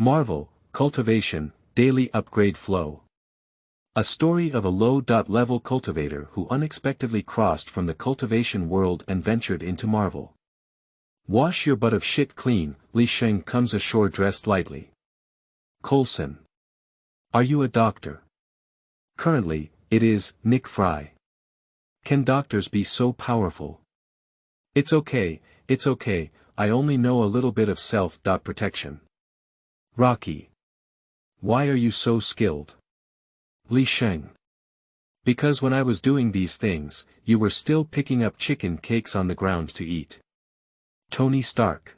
Marvel, Cultivation, Daily Upgrade Flow. A story of a low-level cultivator who unexpectedly crossed from the cultivation world and ventured into Marvel. Wash your butt of shit clean, Sheng comes ashore dressed lightly. Colson. Are you a doctor? Currently, it is, Nickfrey. Can doctors be so powerful? It's okay, I only know a little bit of self-protection. Rocky. Why are you so skilled? Sheng. Because when I was doing these things, you were still picking up chicken cakes on the ground to eat. Tony Stark.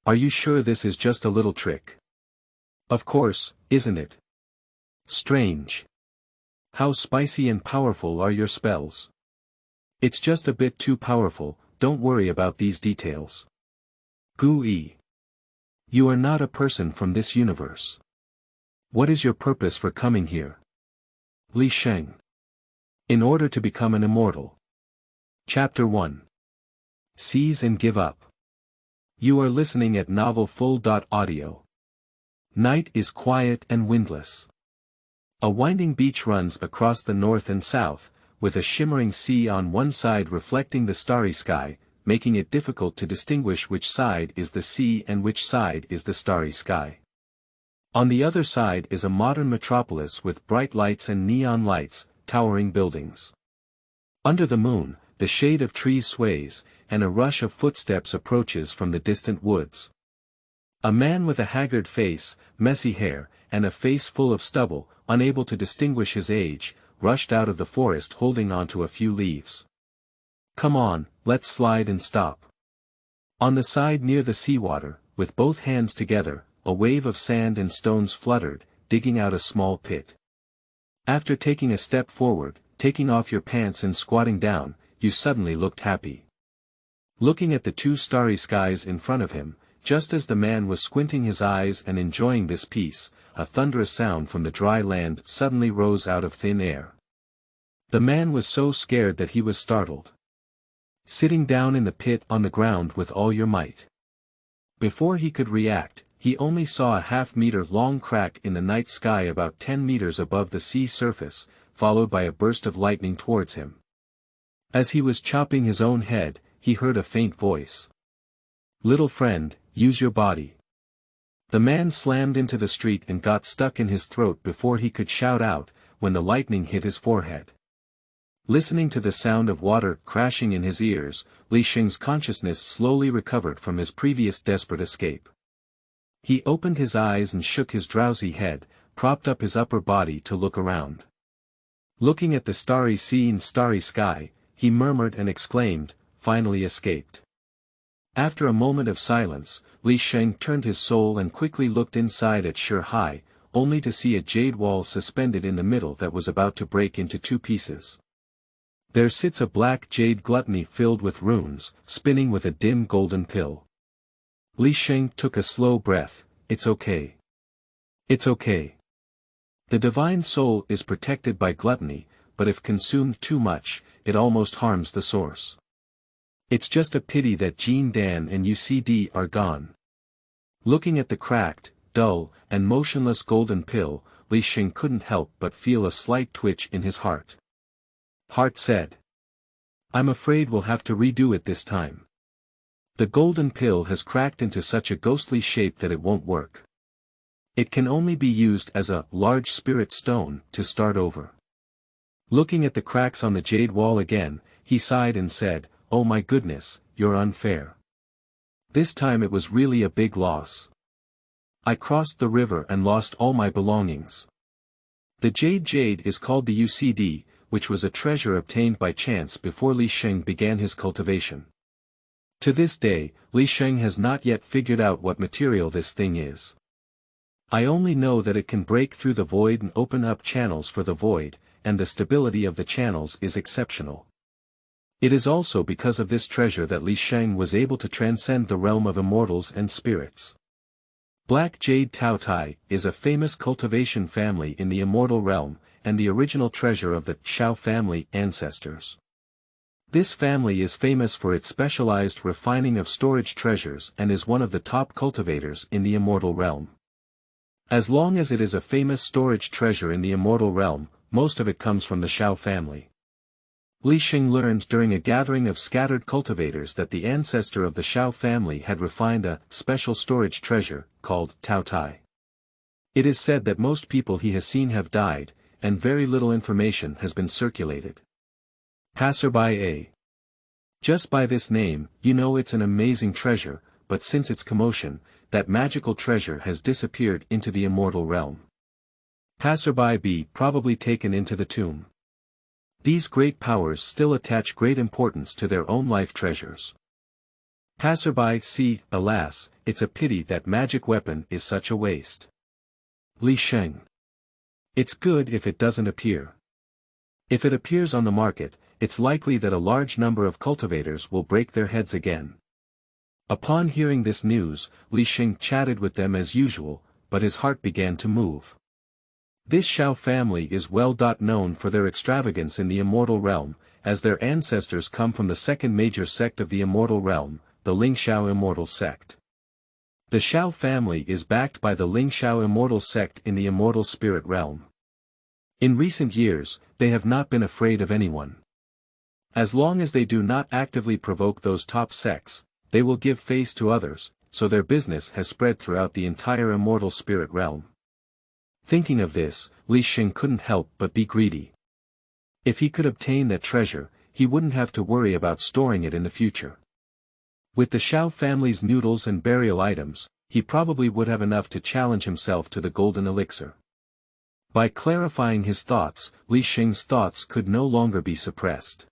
Are you sure this is just a little trick? Of course, isn't it? Strange. How spicy and powerful are your spells? It's just a bit too powerful, don't worry about these details. Gooey. You are not a person from this universe. What is your purpose for coming here? Sheng. In order to become an immortal. Chapter 1. Seize and give up. You are listening at Novel Full.audio. Night is quiet and windless. A winding beach runs across the north and south, with a shimmering sea on one side reflecting the starry sky, making it difficult to distinguish which side is the sea and which side is the starry sky. On the other side is a modern metropolis with bright lights and neon lights, towering buildings. Under the moon, the shade of trees sways, and a rush of footsteps approaches from the distant woods. A man with a haggard face, messy hair, and a face full of stubble, unable to distinguish his age, rushed out of the forest holding onto a few leaves. Come on, let's slide and stop. On the side near the seawater, with both hands together, a wave of sand and stones fluttered, digging out a small pit. After taking a step forward, taking off your pants and squatting down, you suddenly looked happy. Looking at the two starry skies in front of him, just as the man was squinting his eyes and enjoying this peace, a thunderous sound from the dry land suddenly rose out of thin air. The man was so scared that he was startled. Sitting down in the pit on the ground with all your might. Before he could react, he only saw a half-meter-long crack in the night sky about 10 meters above the sea surface, followed by a burst of lightning towards him. As he was chopping his own head, he heard a faint voice. Little friend, use your body. The man slammed into the street and got stuck in his throat before he could shout out, when the lightning hit his forehead. Listening to the sound of water crashing in his ears, Sheng's consciousness slowly recovered from his previous desperate escape. He opened his eyes and shook his drowsy head, propped up his upper body to look around. Looking at the starry sea and starry sky, he murmured and exclaimed, finally escaped. After a moment of silence, Sheng turned his soul and quickly looked inside at High, only to see a jade wall suspended in the middle that was about to break into two pieces. There sits a black jade gluttony filled with runes, spinning with a dim golden pill. Sheng took a slow breath. It's okay. It's okay. The divine soul is protected by gluttony, but if consumed too much, it almost harms the source. It's just a pity that Jean Dan and UCD are gone. Looking at the cracked, dull, and motionless golden pill, Sheng couldn't help but feel a slight twitch in his heart. Heart said. I'm afraid we'll have to redo it this time. The golden pill has cracked into such a ghostly shape that it won't work. It can only be used as a large spirit stone to start over. Looking at the cracks on the jade wall again, he sighed and said, oh my goodness, you're unfair. This time it was really a big loss. I crossed the river and lost all my belongings. The jade is called the UCD, which was a treasure obtained by chance before Sheng began his cultivation. To this day, Sheng has not yet figured out what material this thing is. I only know that it can break through the void and open up channels for the void, and the stability of the channels is exceptional. It is also because of this treasure that Sheng was able to transcend the realm of immortals and spirits. Black Jade Taotai is a famous cultivation family in the immortal realm, and the original treasure of the Shao family ancestors. This family is famous for its specialized refining of storage treasures and is one of the top cultivators in the immortal realm. As long as it is a famous storage treasure in the immortal realm, most of it comes from the Shao family. Sheng learned during a gathering of scattered cultivators that the ancestor of the Shao family had refined a special storage treasure, called Tao Tai. It is said that most people he has seen have died, and very little information has been circulated. Passerby A. Just by this name, you know it's an amazing treasure, but since its commotion, that magical treasure has disappeared into the immortal realm. Passerby B. Probably taken into the tomb. These great powers still attach great importance to their own life treasures. Passerby C. Alas, it's a pity that magic weapon is such a waste. Sheng. It's good if it doesn't appear. If it appears on the market, it's likely that a large number of cultivators will break their heads again. Upon hearing this news, Sheng chatted with them as usual, but his heart began to move. This Shao family is well known for their extravagance in the immortal realm, as their ancestors come from the second major sect of the immortal realm, the Ling Shao immortal sect. The Shao family is backed by the Ling Shao immortal sect in the immortal spirit realm. In recent years, they have not been afraid of anyone. As long as they do not actively provoke those top sects, they will give face to others, so their business has spread throughout the entire immortal spirit realm. Thinking of this, Sheng couldn't help but be greedy. If he could obtain that treasure, he wouldn't have to worry about storing it in the future. With the Shao family's noodles and burial items, he probably would have enough to challenge himself to the golden elixir. By clarifying his thoughts, Sheng's thoughts could no longer be suppressed.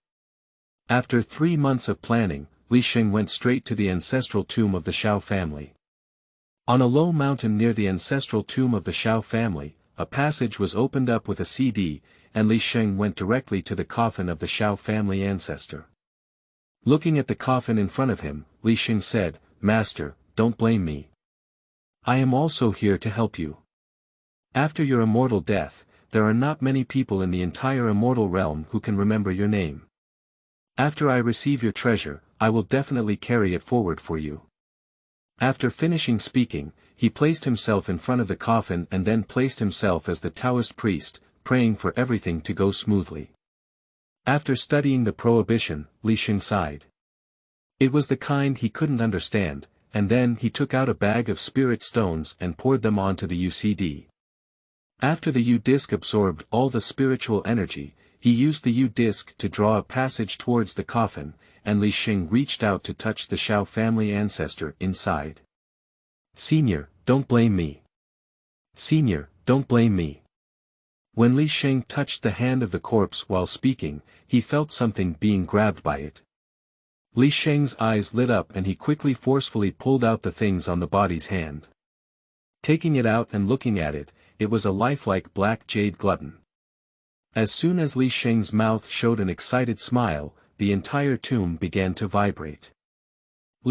After 3 months of planning, Sheng went straight to the ancestral tomb of the Shao family. On a low mountain near the ancestral tomb of the Shao family, a passage was opened up with a CD, and Sheng went directly to the coffin of the Shao family ancestor. Looking at the coffin in front of him, Sheng said, "Master, don't blame me. I am also here to help you. After your immortal death, there are not many people in the entire immortal realm who can remember your name. After I receive your treasure, I will definitely carry it forward for you." After finishing speaking, he placed himself in front of the coffin and then placed himself as the Taoist priest, praying for everything to go smoothly. After studying the prohibition, Sheng sighed. It was the kind he couldn't understand, and then he took out a bag of spirit stones and poured them onto the UCD. After the U-disc absorbed all the spiritual energy, he used the U-disc to draw a passage towards the coffin, and Sheng reached out to touch the Shao family ancestor inside. "Senior, don't blame me. Senior, don't blame me." When Sheng touched the hand of the corpse while speaking, he felt something being grabbed by it. Sheng's eyes lit up and he quickly forcefully pulled out the things on the body's hand. Taking it out and looking at it, it was a lifelike black jade glutton. As soon as Sheng's mouth showed an excited smile, the entire tomb began to vibrate.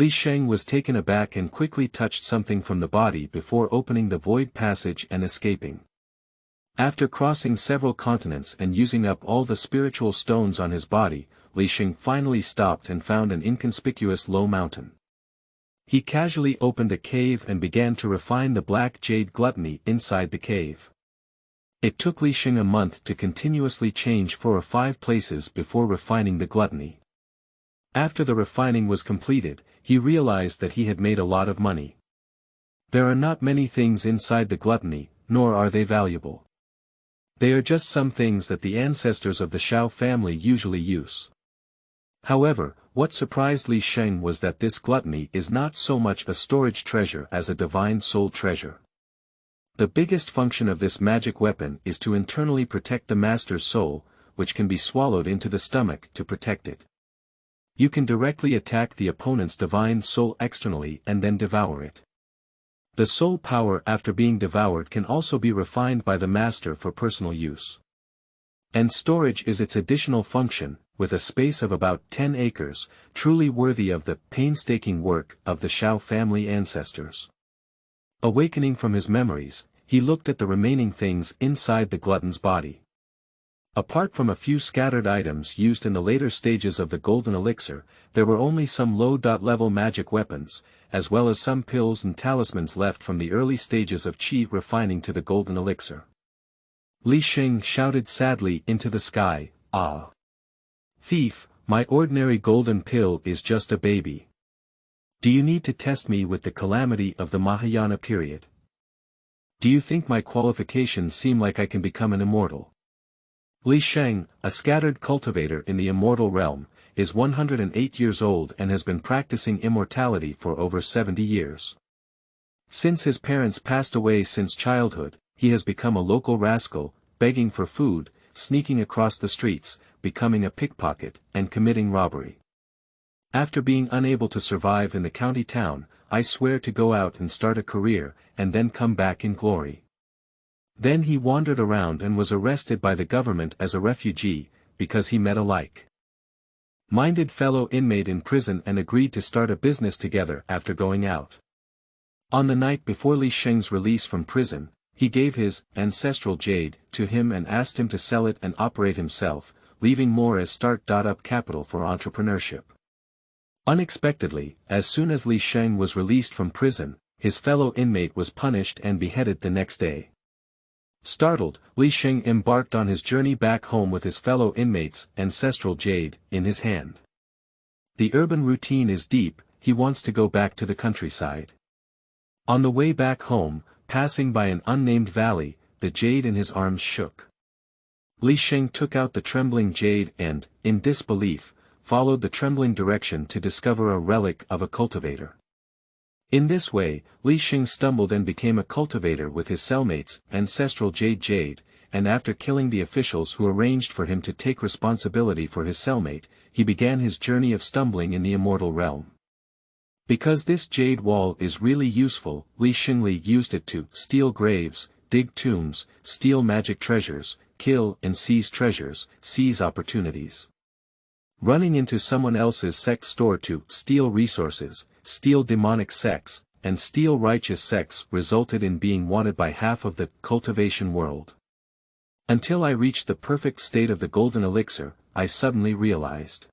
Sheng was taken aback and quickly touched something from the body before opening the void passage and escaping. After crossing several continents and using up all the spiritual stones on his body, Sheng finally stopped and found an inconspicuous low mountain. He casually opened a cave and began to refine the black jade gluttony inside the cave. It took Sheng a month to continuously change 4 or 5 places before refining the gluttony. After the refining was completed, he realized that he had made a lot of money. There are not many things inside the gluttony, nor are they valuable. They are just some things that the ancestors of the Shao family usually use. However, what surprised Sheng was that this gluttony is not so much a storage treasure as a divine soul treasure. The biggest function of this magic weapon is to internally protect the master's soul, which can be swallowed into the stomach to protect it. You can directly attack the opponent's divine soul externally and then devour it. The soul power after being devoured can also be refined by the master for personal use. And storage is its additional function, with a space of about 10 acres, truly worthy of the painstaking work of the Shao family ancestors. Awakening from his memories, he looked at the remaining things inside the glutton's body. Apart from a few scattered items used in the later stages of the golden elixir, there were only some low-level magic weapons, as well as some pills and talismans left from the early stages of qi refining to the golden elixir. Li Sheng shouted sadly into the sky, "Ah! Thief, my ordinary golden pill is just a baby. Do you need to test me with the calamity of the Mahayana period? Do you think my qualifications seem like I can become an immortal?" Li Sheng, a scattered cultivator in the immortal realm, is 108 years old and has been practicing immortality for over 70 years. Since his parents passed away since childhood, he has become a local rascal, begging for food, sneaking across the streets, becoming a pickpocket, and committing robbery. After being unable to survive in the county town, I swear to go out and start a career, and then come back in glory. Then he wandered around and was arrested by the government as a refugee, because he met a like-minded fellow inmate in prison and agreed to start a business together after going out. On the night before Li Sheng's release from prison, he gave his ancestral jade to him and asked him to sell it and operate himself, leaving more as start-up capital for entrepreneurship. Unexpectedly, as soon as Li Sheng was released from prison, his fellow inmate was punished and beheaded the next day. Startled, Li Sheng embarked on his journey back home with his fellow inmates' ancestral jade in his hand. The urban routine is deep, he wants to go back to the countryside. On the way back home, passing by an unnamed valley, the jade in his arms shook. Li Sheng took out the trembling jade and, in disbelief, followed the trembling direction to discover a relic of a cultivator. In this way, Li Sheng stumbled and became a cultivator with his cellmates' ancestral jade, and after killing the officials who arranged for him to take responsibility for his cellmate, he began his journey of stumbling in the immortal realm. Because this jade wall is really useful, Li Sheng used it to steal graves, dig tombs, steal magic treasures, kill and seize treasures, seize opportunities. Running into someone else's sex store to steal resources, steal demonic sex, and steal righteous sex resulted in being wanted by half of the cultivation world. Until I reached the perfect state of the golden elixir, I suddenly realized.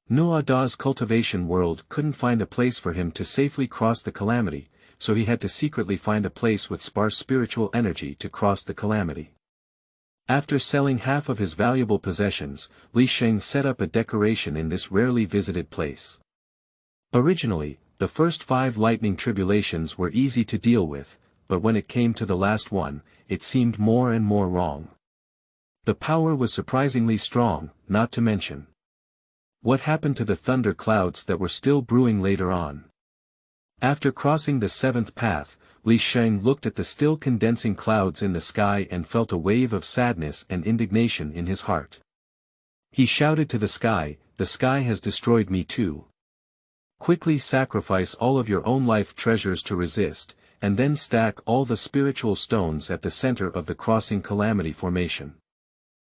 Nuada's cultivation world couldn't find a place for him to safely cross the calamity, so he had to secretly find a place with sparse spiritual energy to cross the calamity. After selling half of his valuable possessions, Li Sheng set up a decoration in this rarely visited place. Originally, the first 5 lightning tribulations were easy to deal with, but when it came to the last one, it seemed more and more wrong. The power was surprisingly strong, not to mention. What happened to the thunder clouds that were still brewing later on? After crossing the 7th path, Li Sheng looked at the still condensing clouds in the sky and felt a wave of sadness and indignation in his heart. He shouted to the sky has destroyed me too. Quickly sacrifice all of your own life treasures to resist, and then stack all the spiritual stones at the center of the crossing calamity formation.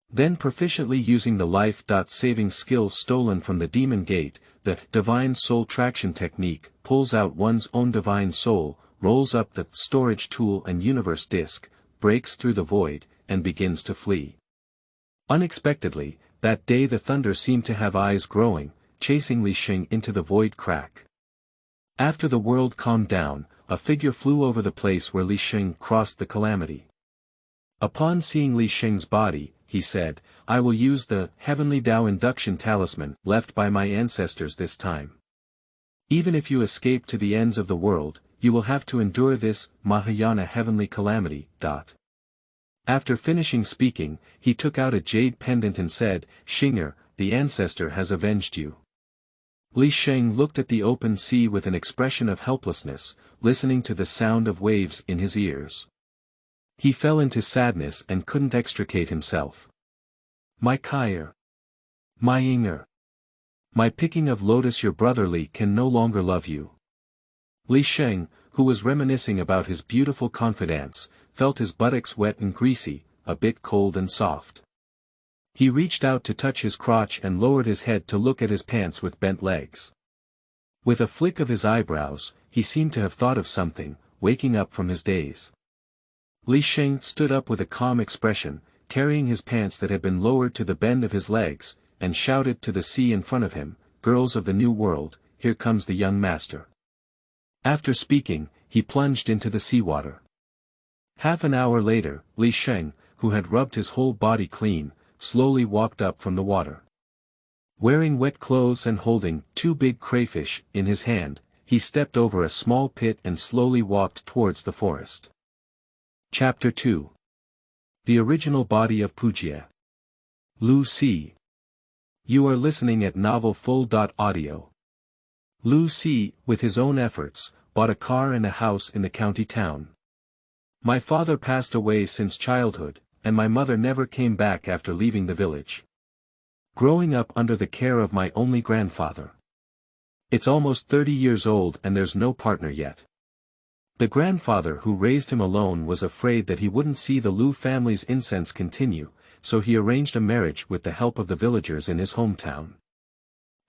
Then proficiently using the life-saving skill stolen from the demon gate, the divine soul traction technique pulls out one's own divine soul, rolls up the storage tool and universe disk, breaks through the void, and begins to flee. Unexpectedly, that day the thunder seemed to have eyes growing, chasing Li Sheng into the void crack. After the world calmed down, a figure flew over the place where Li Sheng crossed the calamity. Upon seeing Li Sheng's body, he said, "I will use the heavenly Tao induction talisman left by my ancestors this time. Even if you escape to the ends of the world, you will have to endure this Mahayana heavenly calamity." After finishing speaking, he took out a jade pendant and said, "Shinger, the ancestor has avenged you." Li Sheng looked at the open sea with an expression of helplessness, listening to the sound of waves in his ears. He fell into sadness and couldn't extricate himself. "My Kyer. My Inger. My picking of lotus, your brother Li can no longer love you." Li Sheng, who was reminiscing about his beautiful confidants, felt his buttocks wet and greasy, a bit cold and soft. He reached out to touch his crotch and lowered his head to look at his pants with bent legs. With a flick of his eyebrows, he seemed to have thought of something, waking up from his daze. Li Sheng stood up with a calm expression, carrying his pants that had been lowered to the bend of his legs, and shouted to the sea in front of him, "Girls of the New World, here comes the young master." After speaking, he plunged into the seawater. Half an hour later, Sheng, who had rubbed his whole body clean, slowly walked up from the water. Wearing wet clothes and holding 2 big crayfish in his hand, he stepped over a small pit and slowly walked towards the forest. Chapter 2. The Original Body of Pujie. Lu C. You are listening at Novel Full.audio. Lu C, with his own efforts, bought a car and a house in the county town. My father passed away since childhood, and my mother never came back after leaving the village. Growing up under the care of my only grandfather. It's almost 30 years old and there's no partner yet. The grandfather who raised him alone was afraid that he wouldn't see the Lu family's incense continue, so he arranged a marriage with the help of the villagers in his hometown.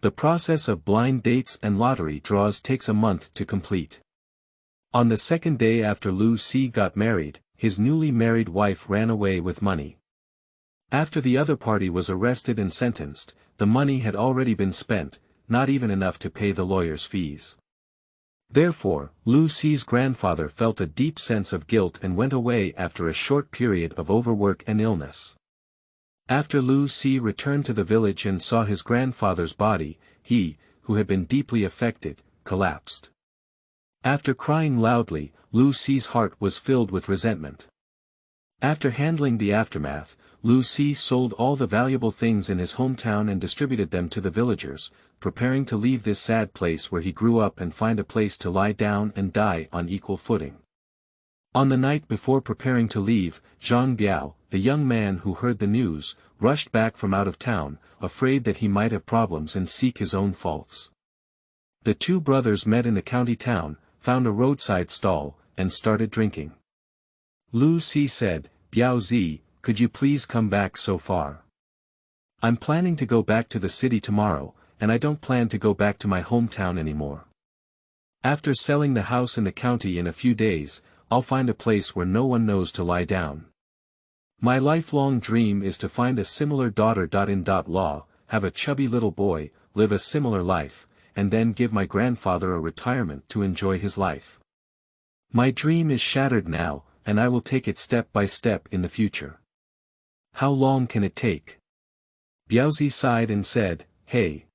The process of blind dates and lottery draws takes a month to complete. On the second day after Lu C got married, his newly married wife ran away with money. After the other party was arrested and sentenced, the money had already been spent, not even enough to pay the lawyer's fees. Therefore, Lu C's grandfather felt a deep sense of guilt and went away after a short period of overwork and illness. After Lu C returned to the village and saw his grandfather's body, he, who had been deeply affected, collapsed. After crying loudly, Lu C's heart was filled with resentment. After handling the aftermath, Lu C sold all the valuable things in his hometown and distributed them to the villagers, preparing to leave this sad place where he grew up and find a place to lie down and die on equal footing. On the night before preparing to leave, Zhang Biao, the young man who heard the news, rushed back from out of town, afraid that he might have problems and seek his own faults. The 2 brothers met in the county town, found a roadside stall, and started drinking. Lu C said, "Biao Zi, could you please come back so far? I'm planning to go back to the city tomorrow, and I don't plan to go back to my hometown anymore. After selling the house in the county in a few days, I'll find a place where no one knows to lie down. My lifelong dream is to find a similar daughter-in-law, have a chubby little boy, live a similar life, and then give my grandfather a retirement to enjoy his life. My dream is shattered now, and I will take it step by step in the future. How long can it take?" Biaozi sighed and said, "Hey.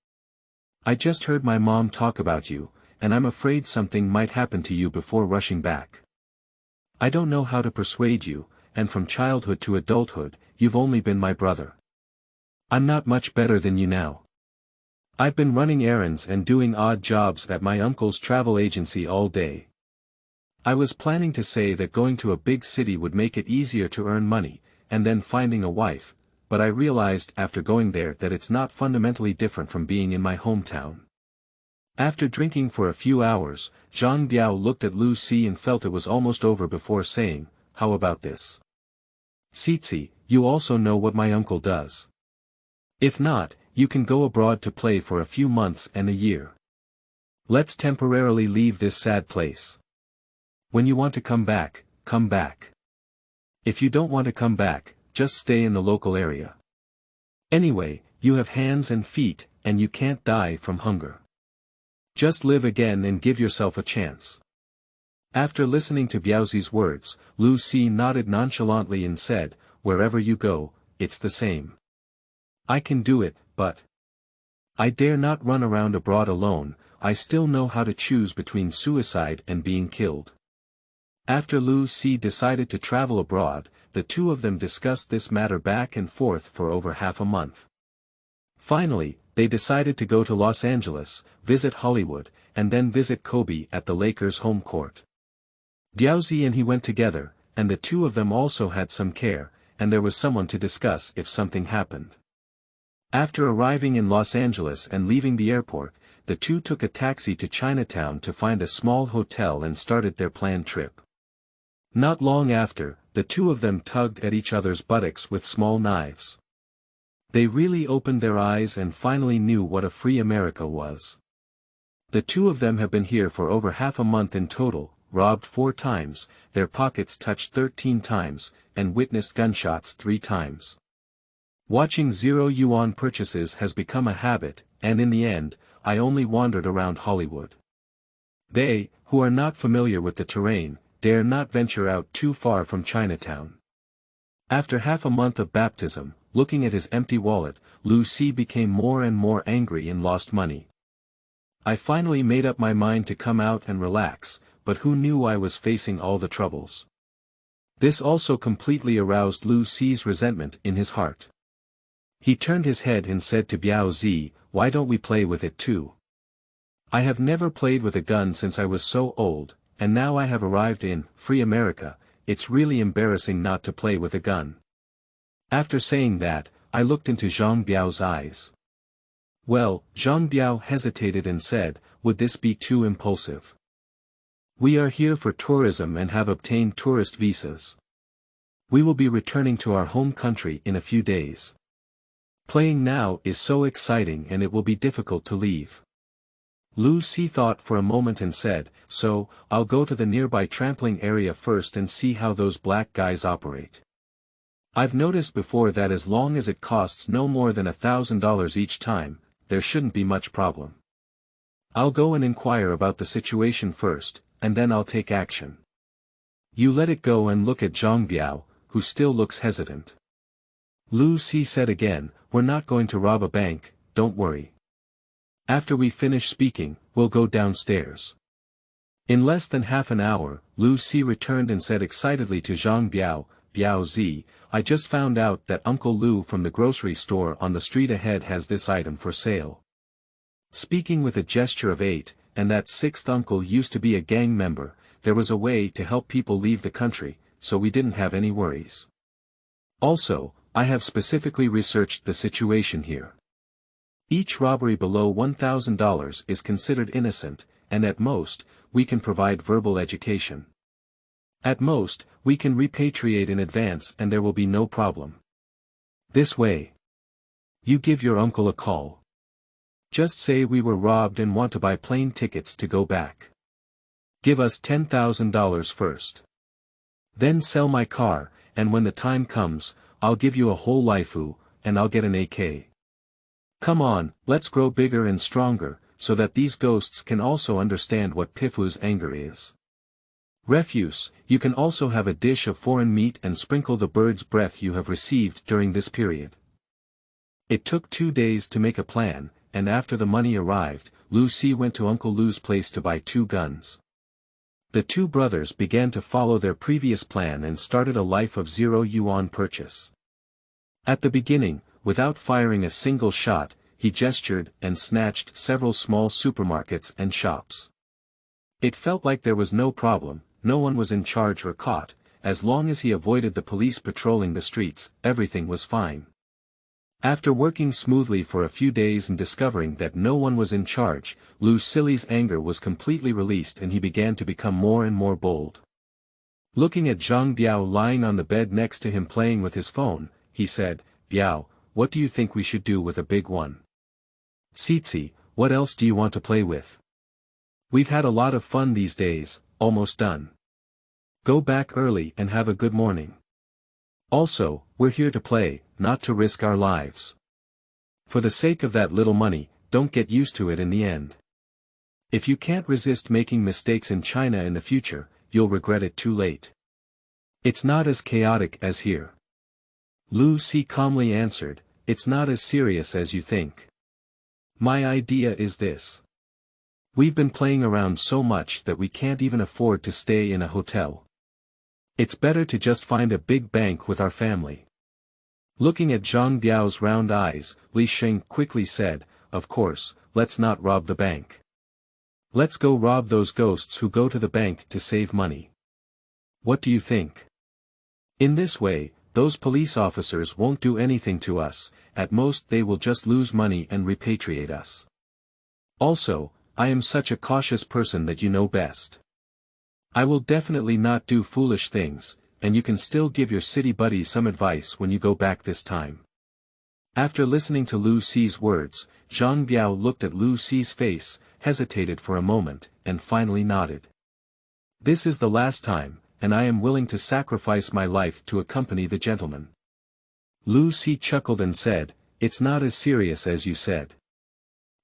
I just heard my mom talk about you, and I'm afraid something might happen to you before rushing back. I don't know how to persuade you, and from childhood to adulthood, you've only been my brother. I'm not much better than you now. I've been running errands and doing odd jobs at my uncle's travel agency all day. I was planning to say that going to a big city would make it easier to earn money, and then finding a wife, but I realized after going there that it's not fundamentally different from being in my hometown." After drinking for a few hours, Zhang Biao looked at Lu Si and felt it was almost over before saying, "How about this? Sitsi, you also know what my uncle does. If not, you can go abroad to play for a few months and a year. Let's temporarily leave this sad place. When you want to come back, come back. If you don't want to come back, just stay in the local area. Anyway, you have hands and feet, and you can't die from hunger. Just live again and give yourself a chance." After listening to Biaozi's words, Lu Si nodded nonchalantly and said, "Wherever you go, it's the same. I can do it, but I dare not run around abroad alone. I still know how to choose between suicide and being killed." After Lu Si decided to travel abroad, the 2 of them discussed this matter back and forth for over half a month. Finally, they decided to go to Los Angeles, visit Hollywood, and then visit Kobe at the Lakers' home court. Biaozi and he went together, and the 2 of them also had some care, and there was someone to discuss if something happened. After arriving in Los Angeles and leaving the airport, the 2 took a taxi to Chinatown to find a small hotel and started their planned trip. Not long after, the 2 of them tugged at each other's buttocks with small knives. They really opened their eyes and finally knew what a free America was. The 2 of them have been here for over half a month in total, robbed 4 times, their pockets touched 13 times, and witnessed gunshots 3 times. Watching zero-yuan purchases has become a habit, and in the end, I only wandered around Hollywood. They, who are not familiar with the terrain, dare not venture out too far from Chinatown. After half a month of baptism, looking at his empty wallet, Lu Si became more and more angry and lost money. I finally made up my mind to come out and relax, but who knew I was facing all the troubles. This also completely aroused Lu Si's resentment in his heart. He turned his head and said to Biao Zi, "Why don't we play with it too? I have never played with a gun since I was so old, and now I have arrived in free America, it's really embarrassing not to play with a gun." After saying that, I looked into Zhang Biao's eyes. Well, Zhang Biao hesitated and said, "Would this be too impulsive? We are here for tourism and have obtained tourist visas. We will be returning to our home country in a few days. Playing now is so exciting and it will be difficult to leave." Lu Si thought for a moment and said, "So, I'll go to the nearby trampling area first and see how those black guys operate. I've noticed before that as long as it costs no more than $1,000 each time, there shouldn't be much problem. I'll go and inquire about the situation first, and then I'll take action. You let it go and look at Zhang Biao, who still looks hesitant." Lu Si said again, "We're not going to rob a bank, don't worry. After we finish speaking, we'll go downstairs." In less than half an hour, Lu Si returned and said excitedly to Zhang Biao, "Biao Zi, I just found out that Uncle Lu from the grocery store on the street ahead has this item for sale." Speaking with a gesture of 8, and that 6th uncle used to be a gang member, there was a way to help people leave the country, so we didn't have any worries. Also, I have specifically researched the situation here. Each robbery below $1,000 is considered innocent, and at most, we can provide verbal education. At most, we can repatriate in advance and there will be no problem. This way. You give your uncle a call. Just say we were robbed and want to buy plane tickets to go back. Give us $10,000 first. Then sell my car, and when the time comes, I'll give you a whole lifeu, and I'll get an AK. Come on, let's grow bigger and stronger, so that these ghosts can also understand what Pifu's anger is. Refuse, you can also have a dish of foreign meat and sprinkle the bird's breath you have received during this period." It took 2 days to make a plan, and after the money arrived, Lu Si went to Uncle Lu's place to buy 2 guns. The 2 brothers began to follow their previous plan and started a life of zero-yuan purchase. At the beginning, without firing a single shot, he gestured and snatched several small supermarkets and shops. It felt like there was no problem, no one was in charge or caught, as long as he avoided the police patrolling the streets, everything was fine. After working smoothly for a few days and discovering that no one was in charge, Lu Si's anger was completely released and he began to become more and more bold. Looking at Zhang Biao lying on the bed next to him playing with his phone, he said, "Biao, what do you think we should do with a big one? Sitsi, what else do you want to play with? We've had a lot of fun these days, almost done. Go back early and have a good morning. Also, we're here to play, not to risk our lives. For the sake of that little money, don't get used to it in the end. If you can't resist making mistakes in China in the future, you'll regret it too late. It's not as chaotic as here." Lu Si calmly answered, "It's not as serious as you think. My idea is this. We've been playing around so much that we can't even afford to stay in a hotel. It's better to just find a big bank with our family." Looking at Zhang Biao's round eyes, Sheng quickly said, "Of course, let's not rob the bank. Let's go rob those ghosts who go to the bank to save money. What do you think? In this way, those police officers won't do anything to us, at most they will just lose money and repatriate us. Also, I am such a cautious person that you know best. I will definitely not do foolish things, and you can still give your city buddies some advice when you go back this time." After listening to Lu Si's words, Zhang Biao looked at Lu Si's face, hesitated for a moment, and finally nodded. This is the last time, and I am willing to sacrifice my life to accompany the gentleman. Lu Si chuckled and said, "It's not as serious as you said.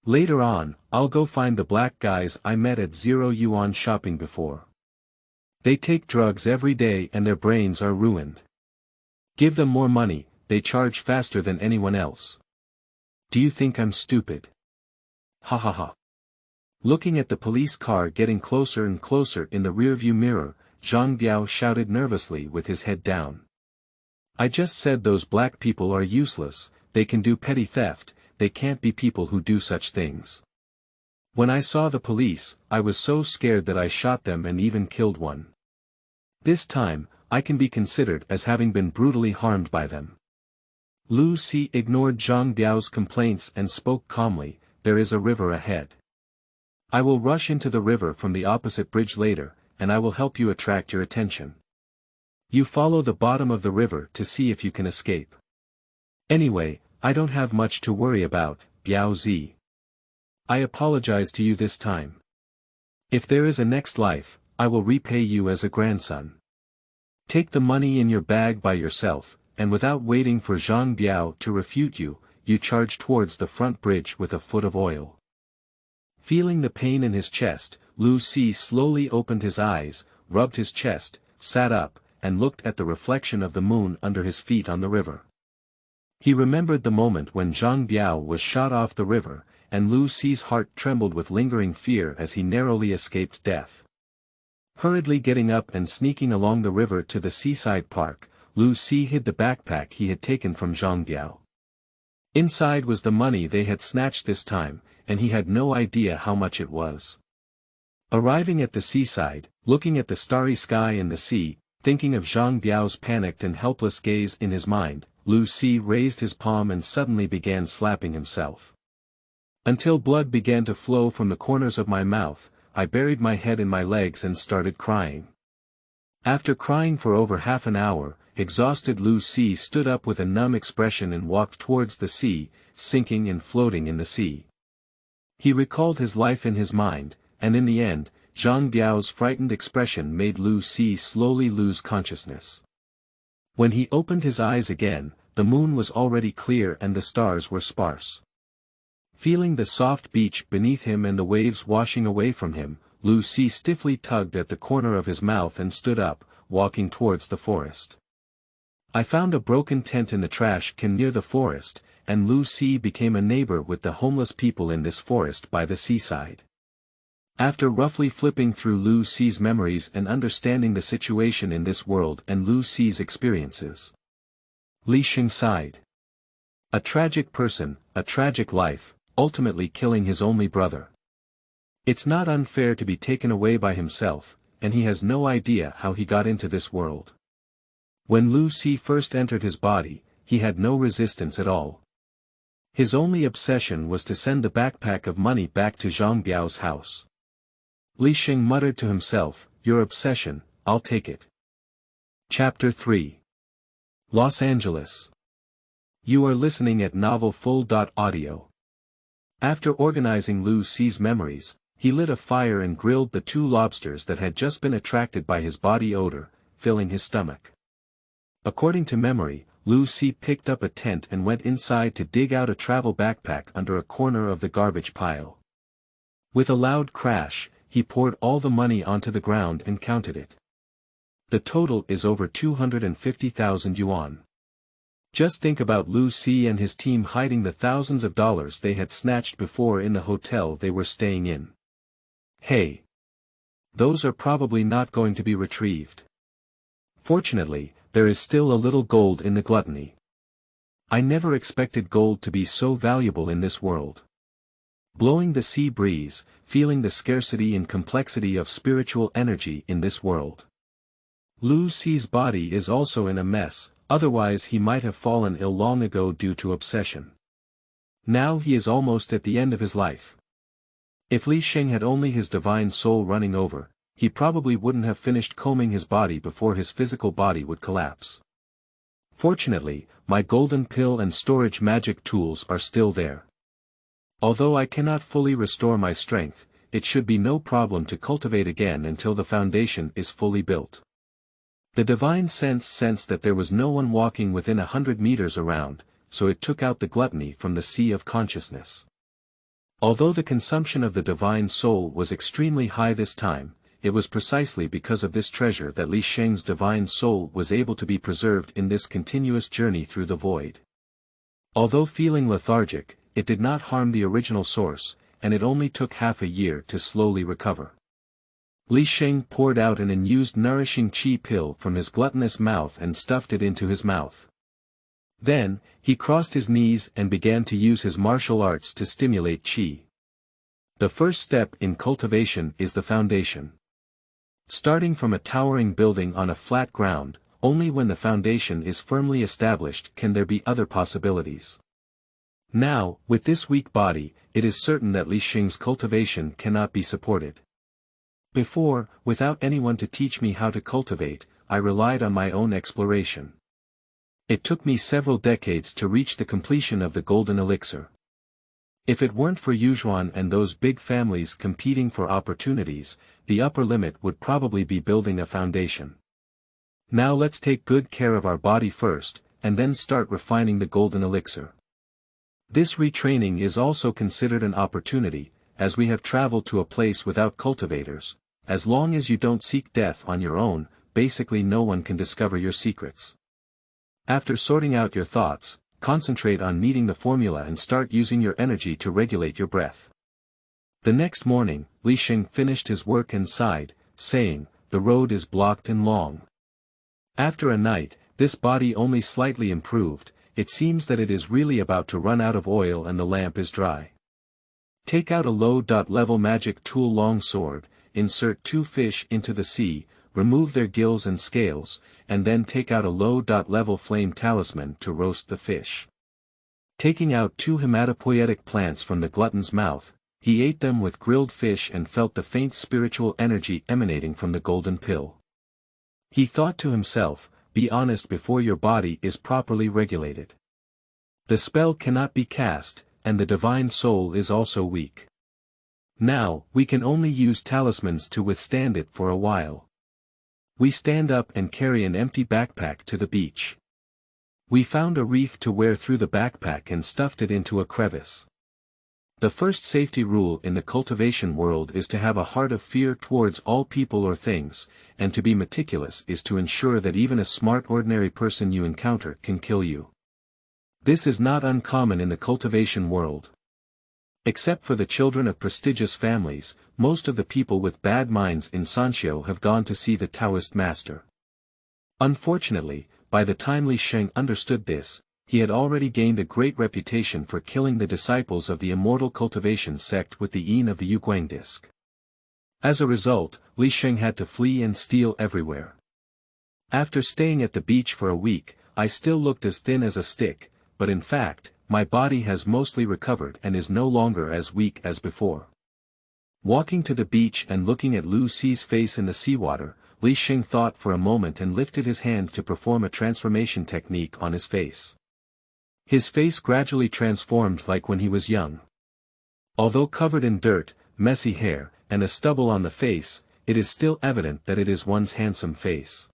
Later on, I'll go find the black guys I met at 0 yuan shopping before. They take drugs every day and their brains are ruined. Give them more money, they charge faster than anyone else. Do you think I'm stupid? Ha ha ha." Looking at the police car getting closer and closer in the rearview mirror, Zhang Biao shouted nervously with his head down. "I just said those black people are useless, they can do petty theft, they can't be people who do such things. When I saw the police, I was so scared that I shot them and even killed one. This time, I can be considered as having been brutally harmed by them." Lu Si ignored Zhang Biao's complaints and spoke calmly, "There is a river ahead. I will rush into the river from the opposite bridge later, and I will help you attract your attention. You follow the bottom of the river to see if you can escape. Anyway, I don't have much to worry about, Biao Zi. I apologize to you this time. If there is a next life, I will repay you as a grandson. Take the money in your bag by yourself," and without waiting for Zhang Biao to refute you, you charge towards the front bridge with a foot of oil. Feeling the pain in his chest, Lu Si slowly opened his eyes, rubbed his chest, sat up, and looked at the reflection of the moon under his feet on the river. He remembered the moment when Zhang Biao was shot off the river, and Lu Si's heart trembled with lingering fear as he narrowly escaped death. Hurriedly getting up and sneaking along the river to the seaside park, Lu Si hid the backpack he had taken from Zhang Biao. Inside was the money they had snatched this time, and he had no idea how much it was. Arriving at the seaside, looking at the starry sky and the sea, thinking of Zhang Biao's panicked and helpless gaze in his mind, Lu Si raised his palm and suddenly began slapping himself. Until blood began to flow from the corners of my mouth, I buried my head in my legs and started crying. After crying for over half an hour, exhausted Lu Si stood up with a numb expression and walked towards the sea, sinking and floating in the sea. He recalled his life in his mind, and in the end, Zhang Biao's frightened expression made Lu Si slowly lose consciousness. When he opened his eyes again, the moon was already clear and the stars were sparse. Feeling the soft beach beneath him and the waves washing away from him, Lu Si stiffly tugged at the corner of his mouth and stood up, walking towards the forest. I found a broken tent in the trash can near the forest, and Lu Si became a neighbor with the homeless people in this forest by the seaside. After roughly flipping through Lu Si's memories and understanding the situation in this world and Lu Si's experiences, Li Sheng sighed. A tragic person, a tragic life, ultimately killing his only brother. It's not unfair to be taken away by himself, and he has no idea how he got into this world. When Lu Si first entered his body, he had no resistance at all. His only obsession was to send the backpack of money back to Zhang Biao's house. Li Sheng muttered to himself, "Your obsession, I'll take it." Chapter 3. Los Angeles. You are listening at novelfull.audio. After organizing Lu Si's memories, he lit a fire and grilled the 2 lobsters that had just been attracted by his body odor, filling his stomach. According to memory, Lu Si picked up a tent and went inside to dig out a travel backpack under a corner of the garbage pile. With a loud crash, he poured all the money onto the ground and counted it. The total is over 250,000 yuan. Just think about Lu Si and his team hiding the thousands of dollars they had snatched before in the hotel they were staying in. Hey! Those are probably not going to be retrieved. Fortunately, there is still a little gold in the gluttony. I never expected gold to be so valuable in this world. Blowing the sea breeze, feeling the scarcity and complexity of spiritual energy in this world. Lu Si's body is also in a mess, otherwise he might have fallen ill long ago due to obsession. Now he is almost at the end of his life. If Li Sheng had only his divine soul running over, he probably wouldn't have finished combing his body before his physical body would collapse. Fortunately, my golden pill and storage magic tools are still there. Although I cannot fully restore my strength, it should be no problem to cultivate again until the foundation is fully built. The divine sense sensed that there was no one walking within 100 meters around, so it took out the gluttony from the sea of consciousness. Although the consumption of the divine soul was extremely high this time, it was precisely because of this treasure that Li Sheng's divine soul was able to be preserved in this continuous journey through the void. Although feeling lethargic, it did not harm the original source, and it only took half a year to slowly recover. Li Sheng poured out an unused nourishing qi pill from his gluttonous mouth and stuffed it into his mouth. Then, he crossed his knees and began to use his martial arts to stimulate qi. The first step in cultivation is the foundation. Starting from a towering building on a flat ground, only when the foundation is firmly established can there be other possibilities. Now, with this weak body, it is certain that Li Sheng's cultivation cannot be supported. Before, without anyone to teach me how to cultivate, I relied on my own exploration. It took me several decades to reach the completion of the golden elixir. If it weren't for Yuzhuan and those big families competing for opportunities, the upper limit would probably be building a foundation. Now let's take good care of our body first, and then start refining the golden elixir. This retraining is also considered an opportunity, as we have traveled to a place without cultivators. As long as you don't seek death on your own, basically no one can discover your secrets. After sorting out your thoughts, concentrate on meeting the formula and start using your energy to regulate your breath. The next morning, Li Sheng finished his work and sighed, saying, "The road is blocked and long." After a night, this body only slightly improved. It seems that it is really about to run out of oil and the lamp is dry. Take out a low-level magic tool long sword, insert 2 fish into the sea, remove their gills and scales, and then take out a low-level flame talisman to roast the fish. Taking out 2 hematopoietic plants from the glutton's mouth, he ate them with grilled fish and felt the faint spiritual energy emanating from the golden pill. He thought to himself, "Be honest before your body is properly regulated. The spell cannot be cast, and the divine soul is also weak. Now, we can only use talismans to withstand it for a while." We stand up and carry an empty backpack to the beach. We found a reef to wear through the backpack and stuffed it into a crevice. The first safety rule in the cultivation world is to have a heart of fear towards all people or things, and to be meticulous is to ensure that even a smart ordinary person you encounter can kill you. This is not uncommon in the cultivation world. Except for the children of prestigious families, most of the people with bad minds in Sanxiu have gone to see the Taoist master. Unfortunately, by the time Li Sheng understood this, he had already gained a great reputation for killing the disciples of the Immortal cultivation sect with the Yin of the Yuguang disc. As a result, Li Sheng had to flee and steal everywhere. After staying at the beach for a week, I still looked as thin as a stick, but in fact, my body has mostly recovered and is no longer as weak as before. Walking to the beach and looking at Lu Xi's face in the seawater, Li Sheng thought for a moment and lifted his hand to perform a transformation technique on his face. His face gradually transformed like when he was young. Although covered in dirt, messy hair, and a stubble on the face, it is still evident that it is one's handsome face.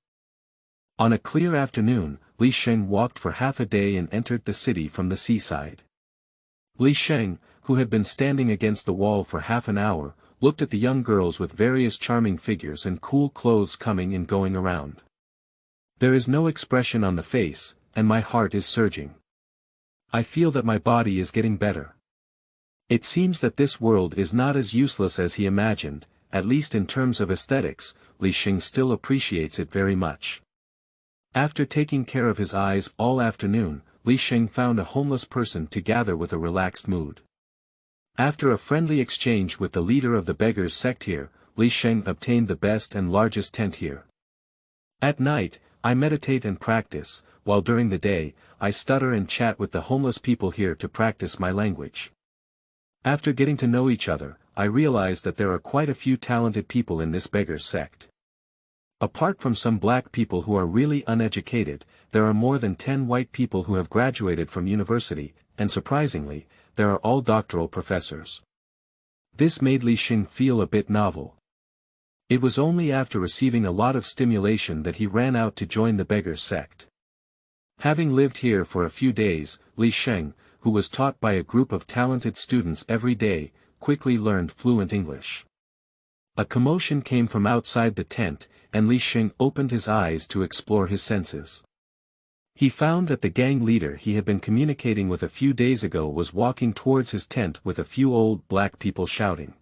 On a clear afternoon, Li Sheng walked for half a day and entered the city from the seaside. Li Sheng, who had been standing against the wall for half an hour, looked at the young girls with various charming figures and cool clothes coming and going around. There is no expression on the face, and my heart is surging. I feel that my body is getting better. It seems that this world is not as useless as he imagined, at least in terms of aesthetics. Li Sheng still appreciates it very much. After taking care of his eyes all afternoon, Li Sheng found a homeless person to gather with a relaxed mood. After a friendly exchange with the leader of the beggars sect here, Li Sheng obtained the best and largest tent here. At night, I meditate and practice, while during the day, I stutter and chat with the homeless people here to practice my language. After getting to know each other, I realize that there are quite a few talented people in this beggars sect. Apart from some black people who are really uneducated, there are more than 10 white people who have graduated from university, and surprisingly, there are all doctoral professors. This made Li Sheng feel a bit novel. It was only after receiving a lot of stimulation that he ran out to join the beggars' sect. Having lived here for a few days, Li Sheng, who was taught by a group of talented students every day, quickly learned fluent English. A commotion came from outside the tent, and Li Sheng opened his eyes to explore his senses. He found that the gang leader he had been communicating with a few days ago was walking towards his tent with a few old black people shouting.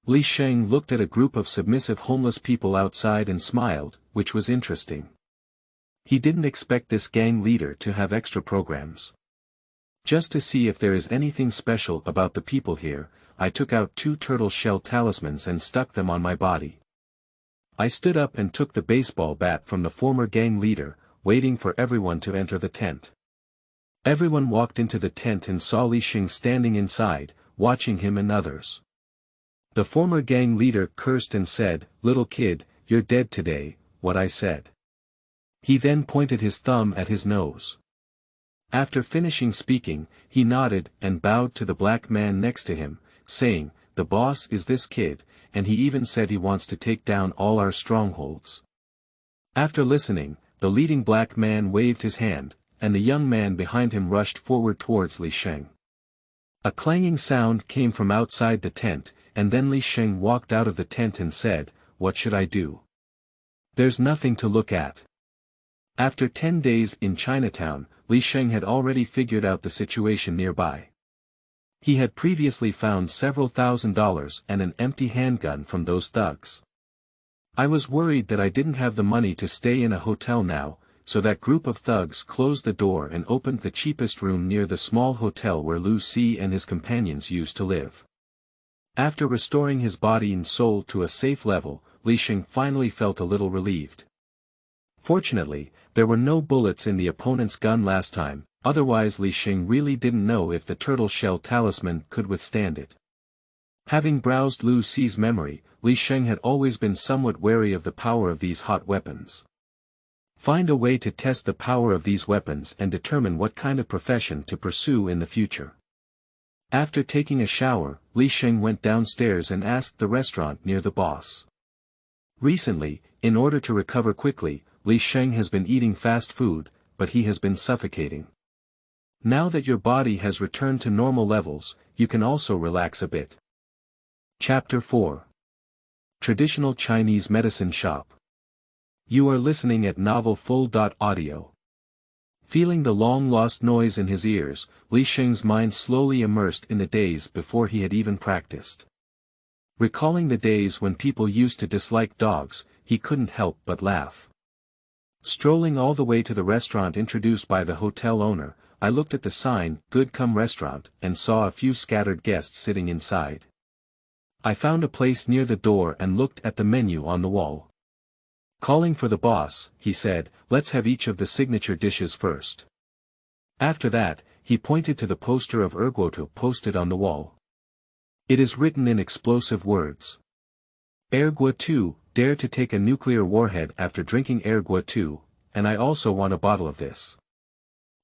Li Sheng looked at a group of submissive homeless people outside and smiled, which was interesting. He didn't expect this gang leader to have extra programs. Just to see if there is anything special about the people here, I took out 2 turtle shell talismans and stuck them on my body. I stood up and took the baseball bat from the former gang leader, waiting for everyone to enter the tent. Everyone walked into the tent and saw Li Sheng standing inside, watching him and others. The former gang leader cursed and said, "Little kid, you're dead today," what I said. He then pointed his thumb at his nose. After finishing speaking, he nodded and bowed to the black man next to him, saying, "The boss is this kid, and he even said he wants to take down all our strongholds." After listening, the leading black man waved his hand, and the young man behind him rushed forward towards Li Sheng. A clanging sound came from outside the tent, and then Li Sheng walked out of the tent and said, "What should I do? There's nothing to look at." After 10 days in Chinatown, Li Sheng had already figured out the situation nearby. He had previously found several $1,000s and an empty handgun from those thugs. I was worried that I didn't have the money to stay in a hotel now, so that group of thugs closed the door and opened the cheapest room near the small hotel where Lu Si and his companions used to live. After restoring his body and soul to a safe level, Li Sheng finally felt a little relieved. Fortunately, there were no bullets in the opponent's gun last time, otherwise Li Sheng really didn't know if the turtle shell talisman could withstand it. Having browsed Lu Si's memory, Li Sheng had always been somewhat wary of the power of these hot weapons. Find a way to test the power of these weapons and determine what kind of profession to pursue in the future. After taking a shower, Li Sheng went downstairs and asked the restaurant near the boss. Recently, in order to recover quickly, Li Sheng has been eating fast food, but he has been suffocating. Now that your body has returned to normal levels, you can also relax a bit. Chapter 4. Traditional Chinese Medicine Shop. You are listening at novelfull.audio. Feeling the long-lost noise in his ears, Li Sheng's mind slowly immersed in the days before he had even practiced. Recalling the days when people used to dislike dogs, he couldn't help but laugh. Strolling all the way to the restaurant introduced by the hotel owner, I looked at the sign, "Good Come Restaurant," and saw a few scattered guests sitting inside. I found a place near the door and looked at the menu on the wall. Calling for the boss, he said, "Let's have each of the signature dishes first." After that, he pointed to the poster of Erguoto posted on the wall. It is written in explosive words. Erguoto, dare to take a nuclear warhead after drinking Erguoto, and I also want a bottle of this.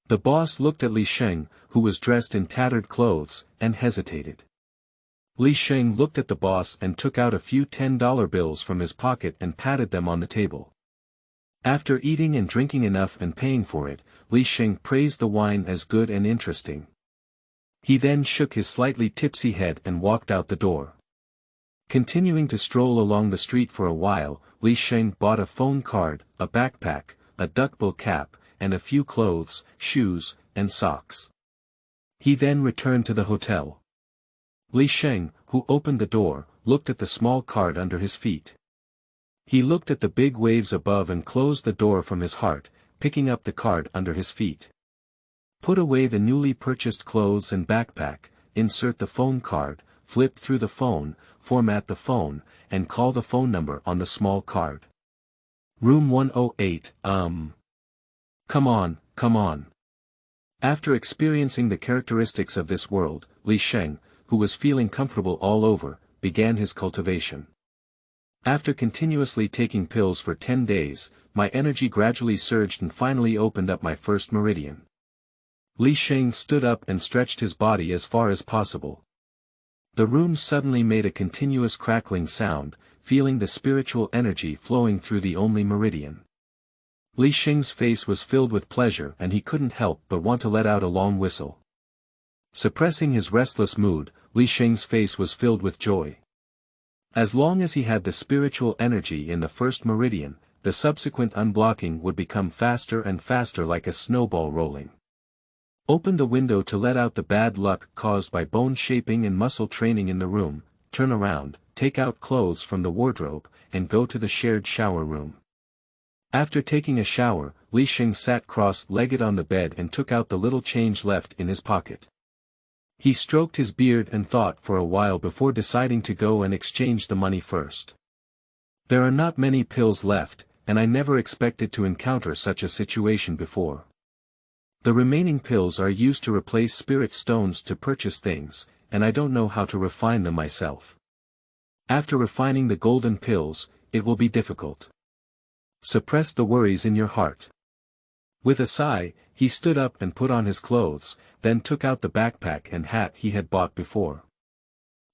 The boss looked at Li Sheng, who was dressed in tattered clothes, and hesitated. Li Sheng looked at the boss and took out a few $10 bills from his pocket and patted them on the table. After eating and drinking enough and paying for it, Li Sheng praised the wine as good and interesting. He then shook his slightly tipsy head and walked out the door. Continuing to stroll along the street for a while, Li Sheng bought a phone card, a backpack, a duckbill cap, and a few clothes, shoes, and socks. He then returned to the hotel. Li Sheng, who opened the door, looked at the small card under his feet. He looked at the big waves above and closed the door from his heart, picking up the card under his feet. Put away the newly purchased clothes and backpack, insert the phone card, flip through the phone, format the phone, and call the phone number on the small card. Room 108, Come on. After experiencing the characteristics of this world, Li Sheng, who was feeling comfortable all over, began his cultivation. After continuously taking pills for 10 days, my energy gradually surged and finally opened up my first meridian. Li Sheng stood up and stretched his body as far as possible. The room suddenly made a continuous crackling sound, feeling the spiritual energy flowing through the only meridian. Li Sheng's face was filled with pleasure and he couldn't help but want to let out a long whistle. Suppressing his restless mood, Li Sheng's face was filled with joy. As long as he had the spiritual energy in the first meridian, the subsequent unblocking would become faster and faster like a snowball rolling. Open the window to let out the bad luck caused by bone shaping and muscle training in the room, turn around, take out clothes from the wardrobe, and go to the shared shower room. After taking a shower, Li Sheng sat cross-legged on the bed and took out the little change left in his pocket. He stroked his beard and thought for a while before deciding to go and exchange the money first. There are not many pills left, and I never expected to encounter such a situation before. The remaining pills are used to replace spirit stones to purchase things, and I don't know how to refine them myself. After refining the golden pills, it will be difficult. Suppress the worries in your heart. With a sigh, he stood up and put on his clothes, then took out the backpack and hat he had bought before.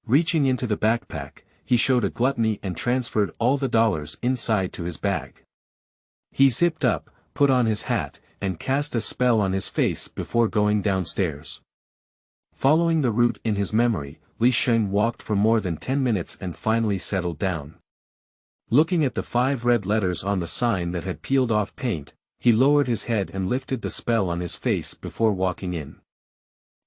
Reaching into the backpack, he showed a gluttony and transferred all the dollars inside to his bag. He zipped up, put on his hat, and cast a spell on his face before going downstairs. Following the route in his memory, Li Sheng walked for more than 10 minutes and finally settled down. Looking at the 5 red letters on the sign that had peeled off paint, he lowered his head and lifted the spell on his face before walking in.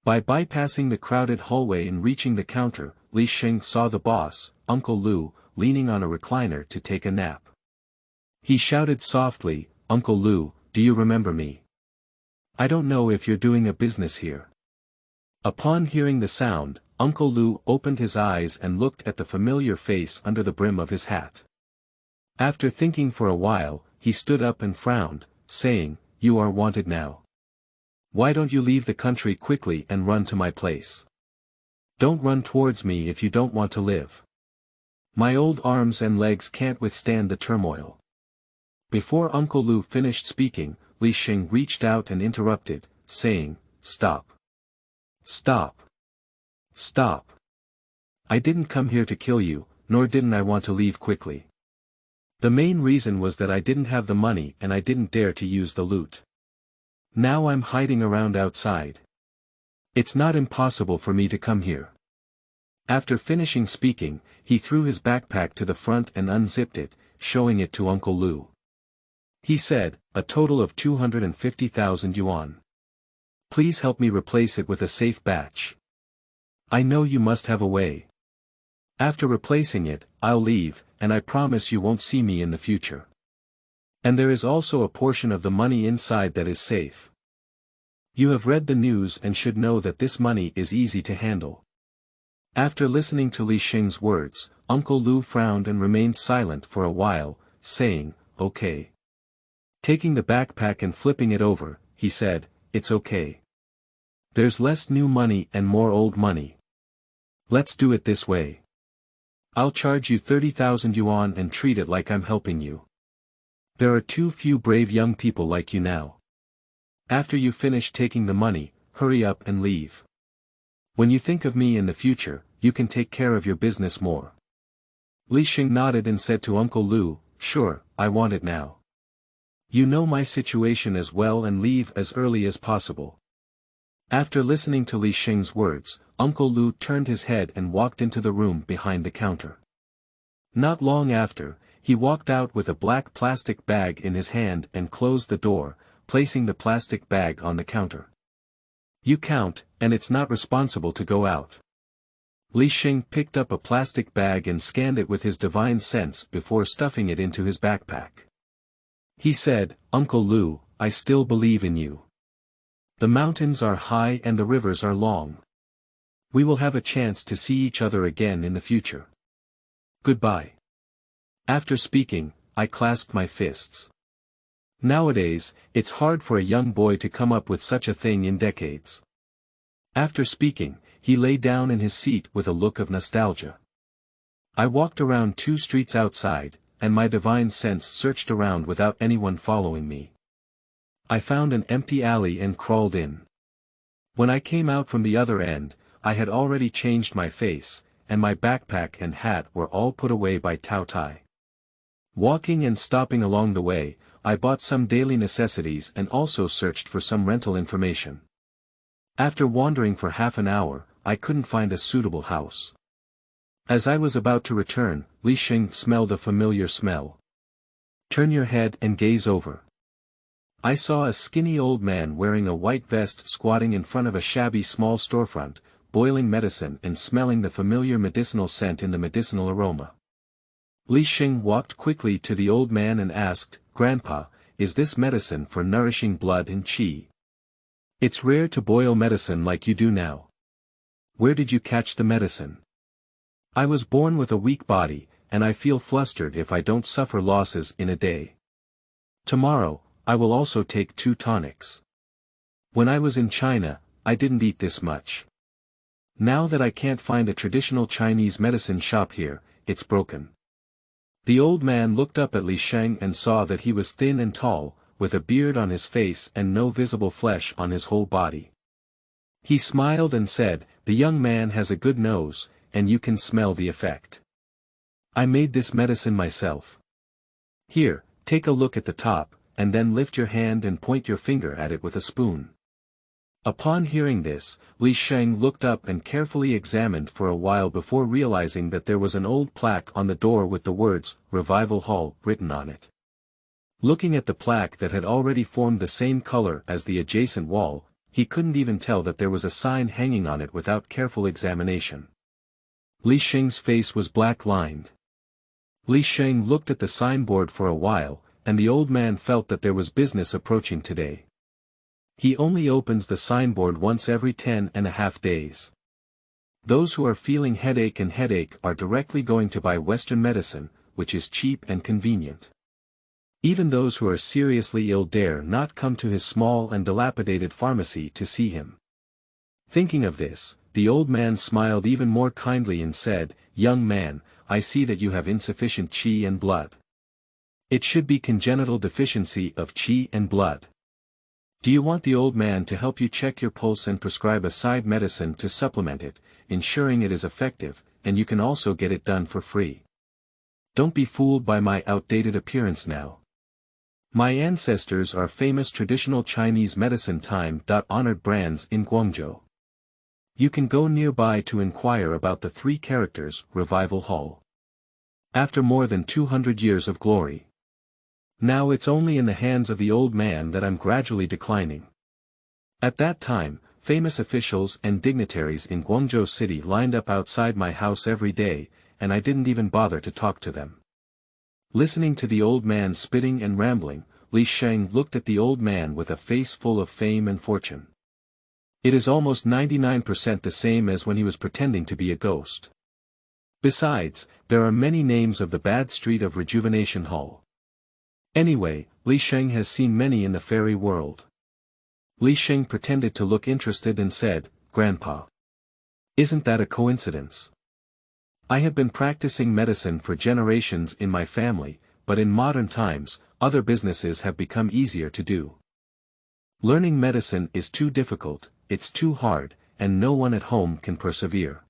By bypassing the crowded hallway and reaching the counter, Li Sheng saw the boss, Uncle Lu, leaning on a recliner to take a nap. He shouted softly, "Uncle Lu, do you remember me? I don't know if you're doing a business here." Upon hearing the sound, Uncle Lu opened his eyes and looked at the familiar face under the brim of his hat. After thinking for a while, he stood up and frowned, saying, "You are wanted now. Why don't you leave the country quickly and run to my place? Don't run towards me if you don't want to live. My old arms and legs can't withstand the turmoil." Before Uncle Lu finished speaking, Li Sheng reached out and interrupted, saying, "Stop. Stop. Stop. I didn't come here to kill you, nor didn't I want to leave quickly. The main reason was that I didn't have the money and I didn't dare to use the loot. Now I'm hiding around outside. It's not impossible for me to come here." After finishing speaking, he threw his backpack to the front and unzipped it, showing it to Uncle Lu. He said, "A total of 250,000 yuan. Please help me replace it with a safe batch. I know you must have a way. After replacing it, I'll leave, and I promise you won't see me in the future. And there is also a portion of the money inside that is safe. You have read the news and should know that this money is easy to handle." After listening to Li Sheng's words, Uncle Lu frowned and remained silent for a while, saying, "Okay." Taking the backpack and flipping it over, he said, "It's okay. There's less new money and more old money. Let's do it this way. I'll charge you 30,000 yuan and treat it like I'm helping you. There are too few brave young people like you now. After you finish taking the money, hurry up and leave. When you think of me in the future, you can take care of your business more." Li Sheng nodded and said to Uncle Lu, "Sure, I want it now. You know my situation as well and leave as early as possible." After listening to Li Sheng's words, Uncle Lu turned his head and walked into the room behind the counter. Not long after, he walked out with a black plastic bag in his hand and closed the door, placing the plastic bag on the counter. "You count, and it's not responsible to go out." Li Sheng picked up a plastic bag and scanned it with his divine sense before stuffing it into his backpack. He said, "Uncle Lu, I still believe in you. The mountains are high and the rivers are long. We will have a chance to see each other again in the future. Goodbye." After speaking, I clasped my fists. Nowadays, it's hard for a young boy to come up with such a thing in decades. After speaking, he lay down in his seat with a look of nostalgia. I walked around 2 streets outside, and my divine sense searched around without anyone following me. I found an empty alley and crawled in. When I came out from the other end, I had already changed my face, and my backpack and hat were all put away by Tao Tai. Walking and stopping along the way, I bought some daily necessities and also searched for some rental information. After wandering for half an hour, I couldn't find a suitable house. As I was about to return, Sheng smelled a familiar smell. Turn your head and gaze over. I saw a skinny old man wearing a white vest squatting in front of a shabby small storefront, boiling medicine and smelling the familiar medicinal scent in the medicinal aroma. Sheng walked quickly to the old man and asked, "Grandpa, is this medicine for nourishing blood and qi? It's rare to boil medicine like you do now. Where did you catch the medicine? I was born with a weak body, and I feel flustered if I don't suffer losses in a day. Tomorrow, I will also take 2 tonics. When I was in China, I didn't eat this much. Now that I can't find a traditional Chinese medicine shop here, it's broken." The old man looked up at Sheng and saw that he was thin and tall, with a beard on his face and no visible flesh on his whole body. He smiled and said, "The young man has a good nose, and you can smell the effect. I made this medicine myself. Here, take a look at the top, and then lift your hand and point your finger at it with a spoon." Upon hearing this, Sheng looked up and carefully examined for a while before realizing that there was an old plaque on the door with the words, "Revival Hall," written on it. Looking at the plaque that had already formed the same color as the adjacent wall, he couldn't even tell that there was a sign hanging on it without careful examination. Sheng's face was black-lined. Sheng looked at the signboard for a while, and the old man felt that there was business approaching today. He only opens the signboard once every 10.5 days. Those who are feeling headache are directly going to buy Western medicine, which is cheap and convenient. Even those who are seriously ill dare not come to his small and dilapidated pharmacy to see him. Thinking of this, the old man smiled even more kindly and said, "Young man, I see that you have insufficient qi and blood. It should be congenital deficiency of qi and blood. Do you want the old man to help you check your pulse and prescribe a side medicine to supplement it, ensuring it is effective, and you can also get it done for free? Don't be fooled by my outdated appearance now. My ancestors are famous traditional Chinese medicine time-honored brands in Guangzhou. You can go nearby to inquire about the 3 characters, Revival Hall. After more than 200 years of glory. Now it's only in the hands of the old man that I'm gradually declining." At that time, famous officials and dignitaries in Guangzhou City lined up outside my house every day, and I didn't even bother to talk to them. Listening to the old man spitting and rambling, Sheng looked at the old man with a face full of fame and fortune. It is almost 99% the same as when he was pretending to be a ghost. Besides, there are many names of the bad street of Rejuvenation Hall. Anyway, Sheng has seen many in the fairy world. Sheng pretended to look interested and said, "Grandpa. Isn't that a coincidence? I have been practicing medicine for generations in my family, but in modern times, other businesses have become easier to do. Learning medicine is too difficult, it's too hard, and no one at home can persevere.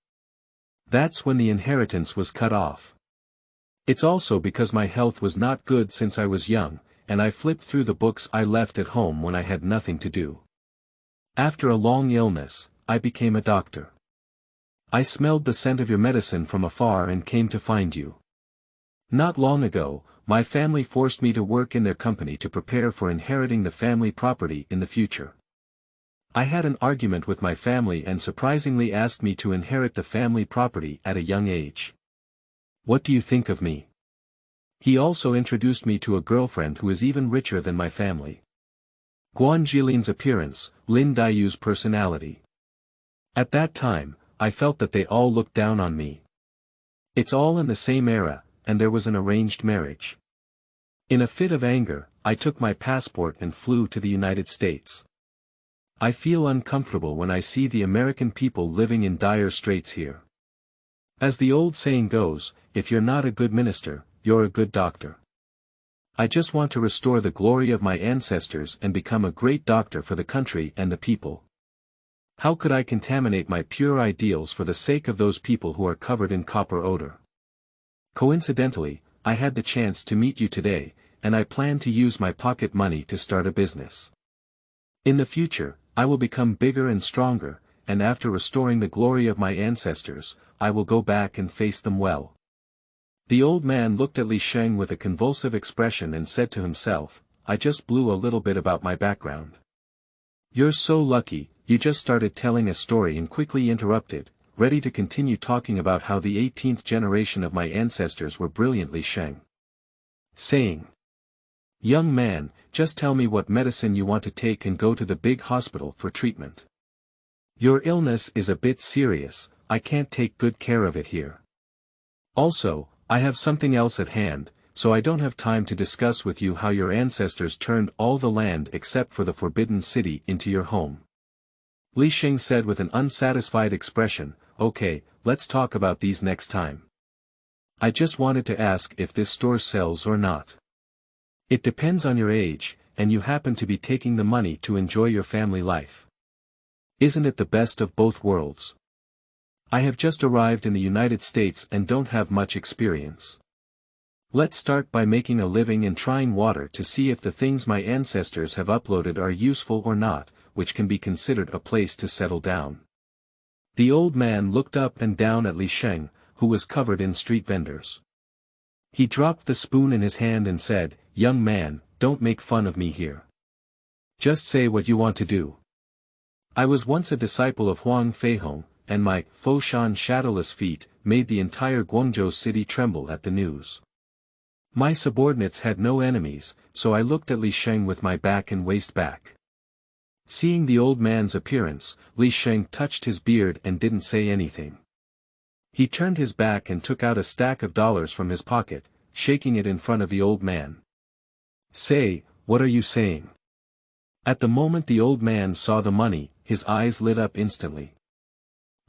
That's when the inheritance was cut off. It's also because my health was not good since I was young, and I flipped through the books I left at home when I had nothing to do. After a long illness, I became a doctor. I smelled the scent of your medicine from afar and came to find you. Not long ago, my family forced me to work in their company to prepare for inheriting the family property in the future. I had an argument with my family and surprisingly asked me to inherit the family property at a young age. What do you think of me? He also introduced me to a girlfriend who is even richer than my family. Guan Jilin's appearance, Lin Daiyu's personality. At that time, I felt that they all looked down on me. It's all in the same era, and there was an arranged marriage. In a fit of anger, I took my passport and flew to the United States. I feel uncomfortable when I see the American people living in dire straits here. As the old saying goes, if you're not a good minister, you're a good doctor. I just want to restore the glory of my ancestors and become a great doctor for the country and the people. How could I contaminate my pure ideals for the sake of those people who are covered in copper odor? Coincidentally, I had the chance to meet you today, and I plan to use my pocket money to start a business. In the future, I will become bigger and stronger, and after restoring the glory of my ancestors, I will go back and face them well. The old man looked at Sheng with a convulsive expression and said to himself, I just blew a little bit about my background. You're so lucky, you just started telling a story and quickly interrupted, ready to continue talking about how the 18th generation of my ancestors were brilliantly Sheng. Saying, young man, just tell me what medicine you want to take and go to the big hospital for treatment. Your illness is a bit serious, I can't take good care of it here. Also, I have something else at hand, so I don't have time to discuss with you how your ancestors turned all the land except for the Forbidden City into your home. Sheng said with an unsatisfied expression, okay, let's talk about these next time. I just wanted to ask if this store sells or not. It depends on your age, and you happen to be taking the money to enjoy your family life. Isn't it the best of both worlds? I have just arrived in the United States and don't have much experience. Let's start by making a living and trying water to see if the things my ancestors have uploaded are useful or not, which can be considered a place to settle down. The old man looked up and down at Sheng, who was covered in street vendors. He dropped the spoon in his hand and said, young man, don't make fun of me here. Just say what you want to do. I was once a disciple of Huang Feihong, and my Foshan shadowless feet made the entire Guangzhou city tremble at the news. My subordinates had no enemies, so I looked at Sheng with my back and waist back. Seeing the old man's appearance, Sheng touched his beard and didn't say anything. He turned his back and took out a stack of dollars from his pocket, shaking it in front of the old man. Say, what are you saying? At the moment the old man saw the money, his eyes lit up instantly.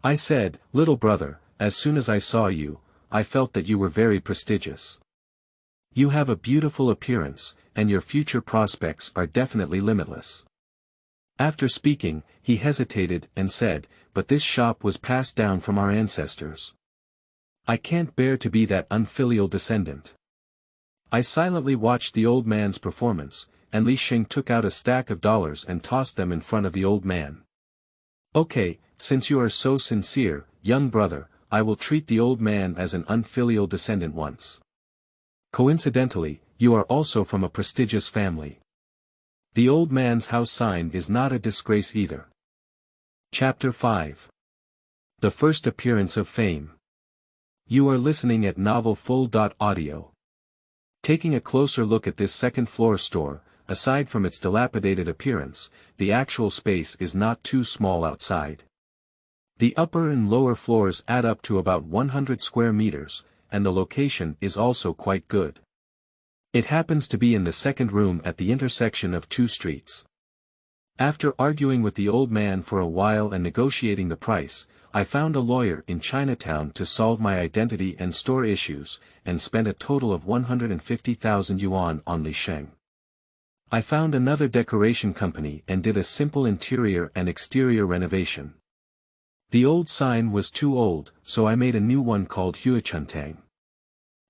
I said, little brother, as soon as I saw you, I felt that you were very prestigious. You have a beautiful appearance, and your future prospects are definitely limitless. After speaking, he hesitated and said, but this shop was passed down from our ancestors. I can't bear to be that unfilial descendant. I silently watched the old man's performance, and Sheng took out a stack of dollars and tossed them in front of the old man. Okay, since you are so sincere, young brother, I will treat the old man as an unfilial descendant once. Coincidentally, you are also from a prestigious family. The old man's house sign is not a disgrace either. Chapter 5. The First Appearance of Fame. You are listening at novelfull.audio. Taking a closer look at this second-floor store, aside from its dilapidated appearance, the actual space is not too small outside. The upper and lower floors add up to about 100 square meters, and the location is also quite good. It happens to be in the second room at the intersection of two streets. After arguing with the old man for a while and negotiating the price, I found a lawyer in Chinatown to solve my identity and store issues, and spent a total of 150,000 yuan on Sheng. I found another decoration company and did a simple interior and exterior renovation. The old sign was too old, so I made a new one called Huichuntang.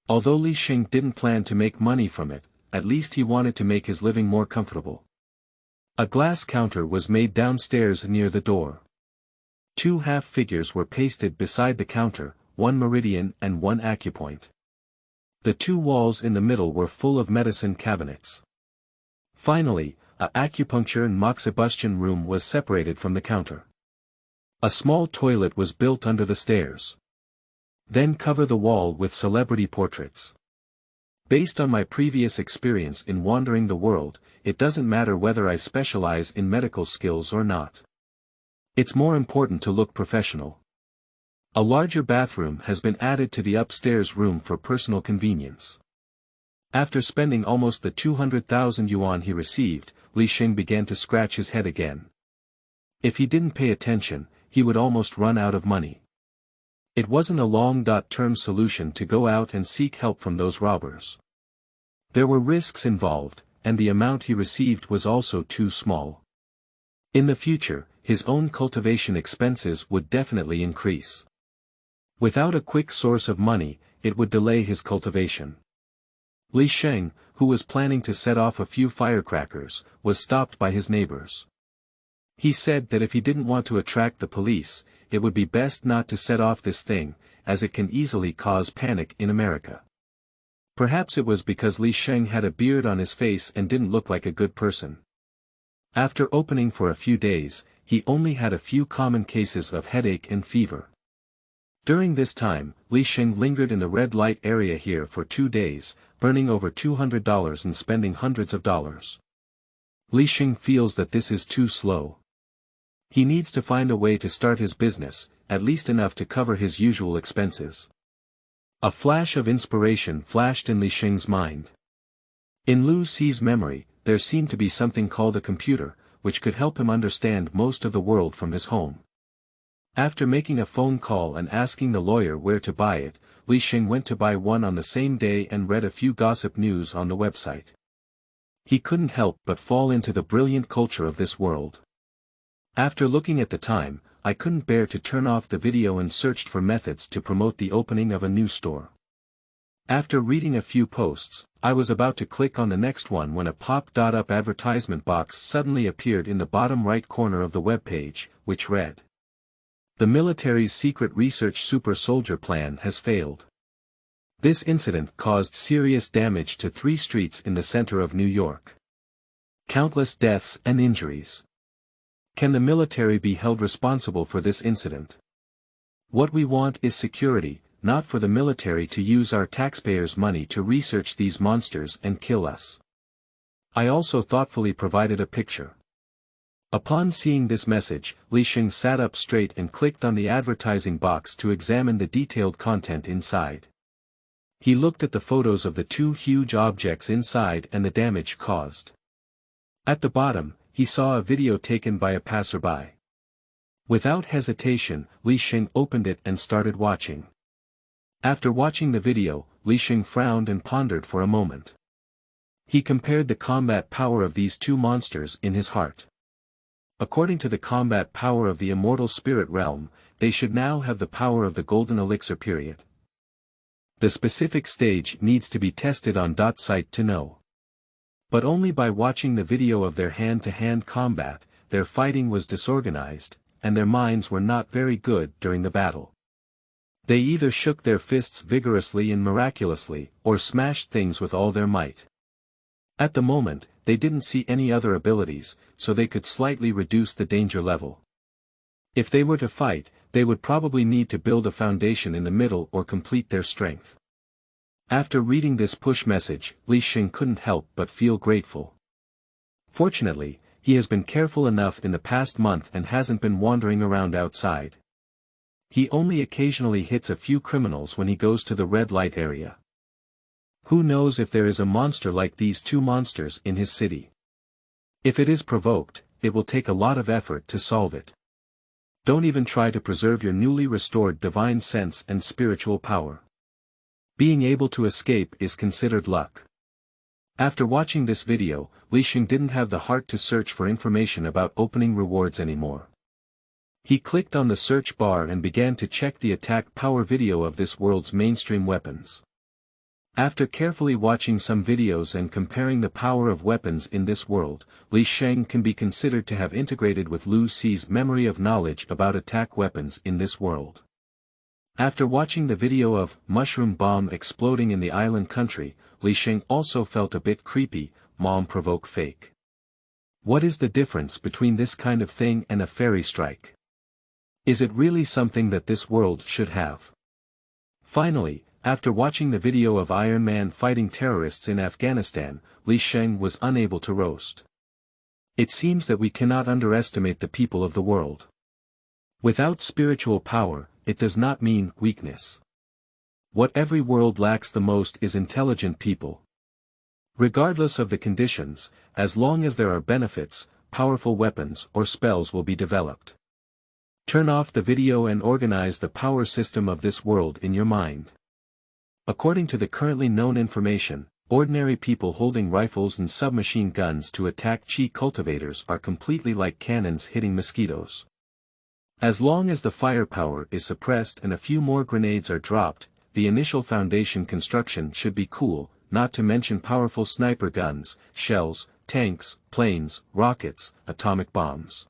Although Sheng didn't plan to make money from it, at least he wanted to make his living more comfortable. A glass counter was made downstairs near the door. Two half figures were pasted beside the counter, one meridian and one acupoint. The two walls in the middle were full of medicine cabinets. Finally, a acupuncture and moxibustion room was separated from the counter. A small toilet was built under the stairs. Then cover the wall with celebrity portraits. Based on my previous experience in wandering the world, it doesn't matter whether I specialize in medical skills or not. It's more important to look professional. A larger bathroom has been added to the upstairs room for personal convenience. After spending almost the 200,000 yuan he received, Sheng began to scratch his head again. If he didn't pay attention, he would almost run out of money. It wasn't a long-term solution to go out and seek help from those robbers. There were risks involved, and the amount he received was also too small. In the future, his own cultivation expenses would definitely increase. Without a quick source of money, it would delay his cultivation. Sheng, who was planning to set off a few firecrackers, was stopped by his neighbors. He said that if he didn't want to attract the police, it would be best not to set off this thing, as it can easily cause panic in America. Perhaps it was because Sheng had a beard on his face and didn't look like a good person. After opening for a few days, he only had a few common cases of headache and fever. During this time, Sheng lingered in the red light area here for 2 days, earning over $200 and spending hundreds of dollars. Sheng feels that this is too slow. He needs to find a way to start his business, at least enough to cover his usual expenses. A flash of inspiration flashed in Sheng's mind. In Lu Si's memory, there seemed to be something called a computer, which could help him understand most of the world from his home. After making a phone call and asking the lawyer where to buy it, Sheng went to buy one on the same day and read a few gossip news on the website. He couldn't help but fall into the brilliant culture of this world. After looking at the time, I couldn't bear to turn off the video and searched for methods to promote the opening of a new store. After reading a few posts, I was about to click on the next one when a pop-up advertisement box suddenly appeared in the bottom right corner of the web page, which read: "The military's secret research super soldier plan has failed. This incident caused serious damage to 3 streets in the center of New York. Countless deaths and injuries. Can the military be held responsible for this incident? What we want is security, not for the military to use our taxpayers' money to research these monsters and kill us." I also thoughtfully provided a picture. Upon seeing this message, Sheng sat up straight and clicked on the advertising box to examine the detailed content inside. He looked at the photos of the 2 huge objects inside and the damage caused. At the bottom, he saw a video taken by a passerby. Without hesitation, Sheng opened it and started watching. After watching the video, Sheng frowned and pondered for a moment. He compared the combat power of these 2 monsters in his heart. According to the combat power of the immortal spirit realm, they should now have the power of the golden elixir period. The specific stage needs to be tested on .site to know. But only by watching the video of their hand-to-hand combat, their fighting was disorganized, and their minds were not very good during the battle. They either shook their fists vigorously and miraculously, or smashed things with all their might. At the moment, they didn't see any other abilities, so they could slightly reduce the danger level. If they were to fight, they would probably need to build a foundation in the middle or complete their strength. After reading this push message, Sheng couldn't help but feel grateful. Fortunately, he has been careful enough in the past month and hasn't been wandering around outside. He only occasionally hits a few criminals when he goes to the red light area. Who knows if there is a monster like these 2 monsters in his city? If it is provoked, it will take a lot of effort to solve it. Don't even try to preserve your newly restored divine sense and spiritual power. Being able to escape is considered luck. After watching this video, Sheng didn't have the heart to search for information about opening rewards anymore. He clicked on the search bar and began to check the attack power video of this world's mainstream weapons. After carefully watching some videos and comparing the power of weapons in this world, Sheng can be considered to have integrated with Lu Si's memory of knowledge about attack weapons in this world. After watching the video of mushroom bomb exploding in the island country, Sheng also felt a bit creepy, mom provoke fake. What is the difference between this kind of thing and a fairy strike? Is it really something that this world should have? Finally, after watching the video of Iron Man fighting terrorists in Afghanistan, Sheng was unable to roast. It seems that we cannot underestimate the people of the world. Without spiritual power, it does not mean weakness. What every world lacks the most is intelligent people. Regardless of the conditions, as long as there are benefits, powerful weapons or spells will be developed. Turn off the video and organize the power system of this world in your mind. According to the currently known information, Ordinary people holding rifles and submachine guns to attack chi cultivators are completely like cannons hitting mosquitoes. As long as the firepower is suppressed and a few more grenades are dropped, the initial foundation construction should be cool, not to mention powerful sniper guns, shells, tanks, planes, rockets, atomic bombs.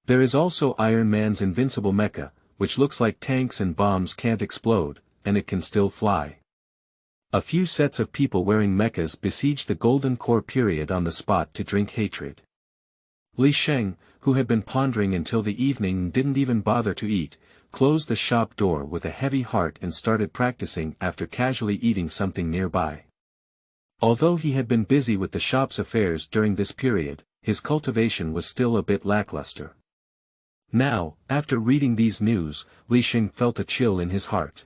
There is also Iron Man's invincible mecha, which looks like tanks and bombs can't explode, and it can still fly. A few sets of people wearing mechas besieged the Golden Core period on the spot to drink hatred. Sheng, who had been pondering until the evening and didn't even bother to eat, closed the shop door with a heavy heart and started practicing after casually eating something nearby. Although he had been busy with the shop's affairs during this period, his cultivation was still a bit lackluster. Now, after reading these news, Sheng felt a chill in his heart.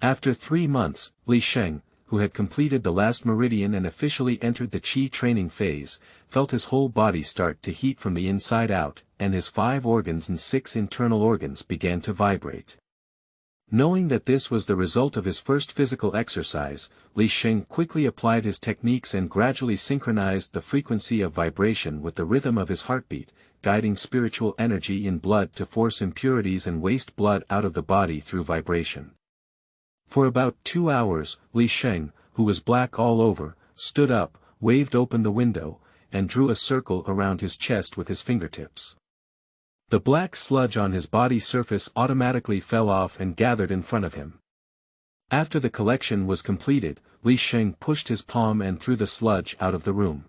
After 3 months, Sheng, who had completed the last meridian and officially entered the Qi training phase, felt his whole body start to heat from the inside out, and his 5 organs and 6 internal organs began to vibrate. Knowing that this was the result of his first physical exercise, Sheng quickly applied his techniques and gradually synchronized the frequency of vibration with the rhythm of his heartbeat, guiding spiritual energy in blood to force impurities and waste blood out of the body through vibration. For about 2 hours, Sheng, who was black all over, stood up, waved open the window, and drew a circle around his chest with his fingertips. The black sludge on his body surface automatically fell off and gathered in front of him. After the collection was completed, Sheng pushed his palm and threw the sludge out of the room.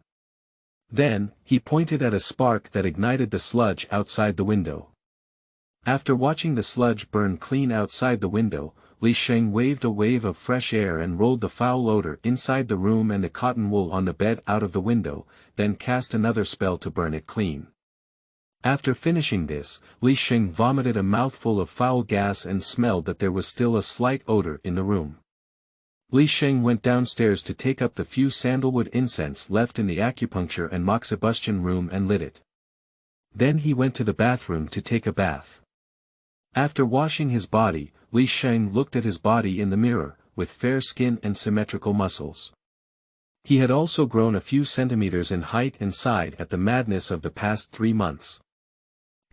Then, he pointed at a spark that ignited the sludge outside the window. After watching the sludge burn clean outside the window, Sheng waved a wave of fresh air and rolled the foul odor inside the room and the cotton wool on the bed out of the window, then cast another spell to burn it clean. After finishing this, Sheng vomited a mouthful of foul gas and smelled that there was still a slight odor in the room. Sheng went downstairs to take up the few sandalwood incense left in the acupuncture and moxibustion room and lit it. Then he went to the bathroom to take a bath. After washing his body, Sheng looked at his body in the mirror, with fair skin and symmetrical muscles. He had also grown a few centimeters in height and side at the madness of the past 3 months.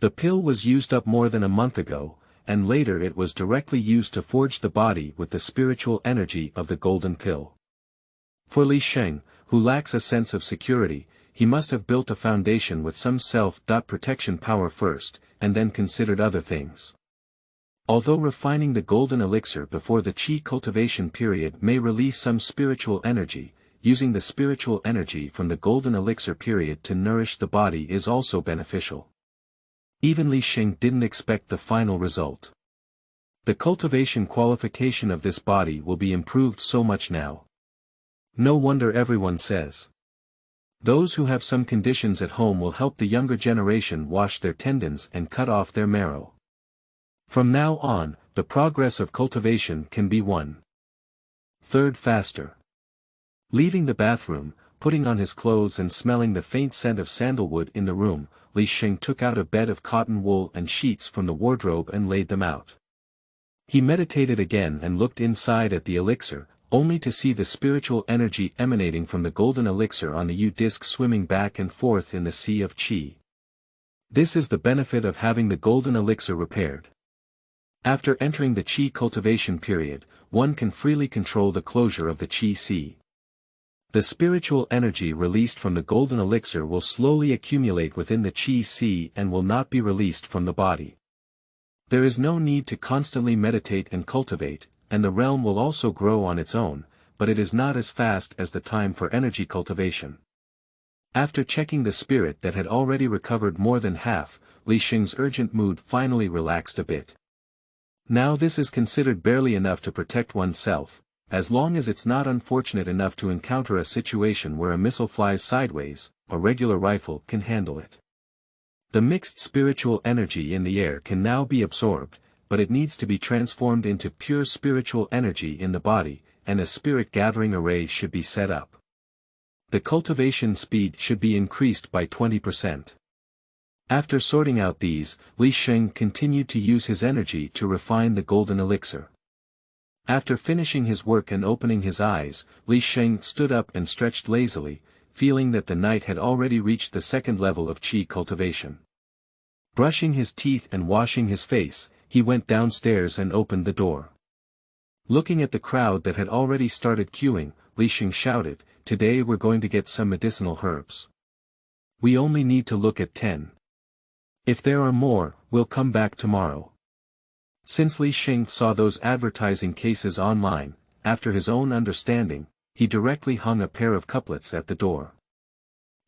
The pill was used up more than a month ago, and later it was directly used to forge the body with the spiritual energy of the golden pill. For Sheng, who lacks a sense of security, he must have built a foundation with some self-protection power first, and then considered other things. Although refining the golden elixir before the Qi cultivation period may release some spiritual energy, using the spiritual energy from the golden elixir period to nourish the body is also beneficial. Even Sheng didn't expect the final result. The cultivation qualification of this body will be improved so much now. No wonder everyone says. Those who have some conditions at home will help the younger generation wash their tendons and cut off their marrow. From now on, the progress of cultivation can be 1/3 faster. Leaving the bathroom, putting on his clothes and smelling the faint scent of sandalwood in the room, Sheng took out a bed of cotton wool and sheets from the wardrobe and laid them out. He meditated again and looked inside at the elixir, only to see the spiritual energy emanating from the golden elixir on the U-disc swimming back and forth in the sea of Qi. This is the benefit of having the golden elixir repaired. After entering the Qi cultivation period, one can freely control the closure of the Qi sea. The spiritual energy released from the golden elixir will slowly accumulate within the Qi sea and will not be released from the body. There is no need to constantly meditate and cultivate, and the realm will also grow on its own, but it is not as fast as the time for energy cultivation. After checking the spirit that had already recovered more than half, Sheng's urgent mood finally relaxed a bit. Now this is considered barely enough to protect oneself, as long as it's not unfortunate enough to encounter a situation where a missile flies sideways, a regular rifle can handle it. The mixed spiritual energy in the air can now be absorbed, but it needs to be transformed into pure spiritual energy in the body, and a spirit gathering array should be set up. The cultivation speed should be increased by 20%. After sorting out these, Sheng continued to use his energy to refine the golden elixir. After finishing his work and opening his eyes, Sheng stood up and stretched lazily, feeling that the night had already reached the second level of qi cultivation. Brushing his teeth and washing his face, he went downstairs and opened the door. Looking at the crowd that had already started queuing, Sheng shouted, "Today we're going to get some medicinal herbs. We only need to look at 10. If there are more, we'll come back tomorrow." Since Sheng saw those advertising cases online, after his own understanding, he directly hung a pair of couplets at the door.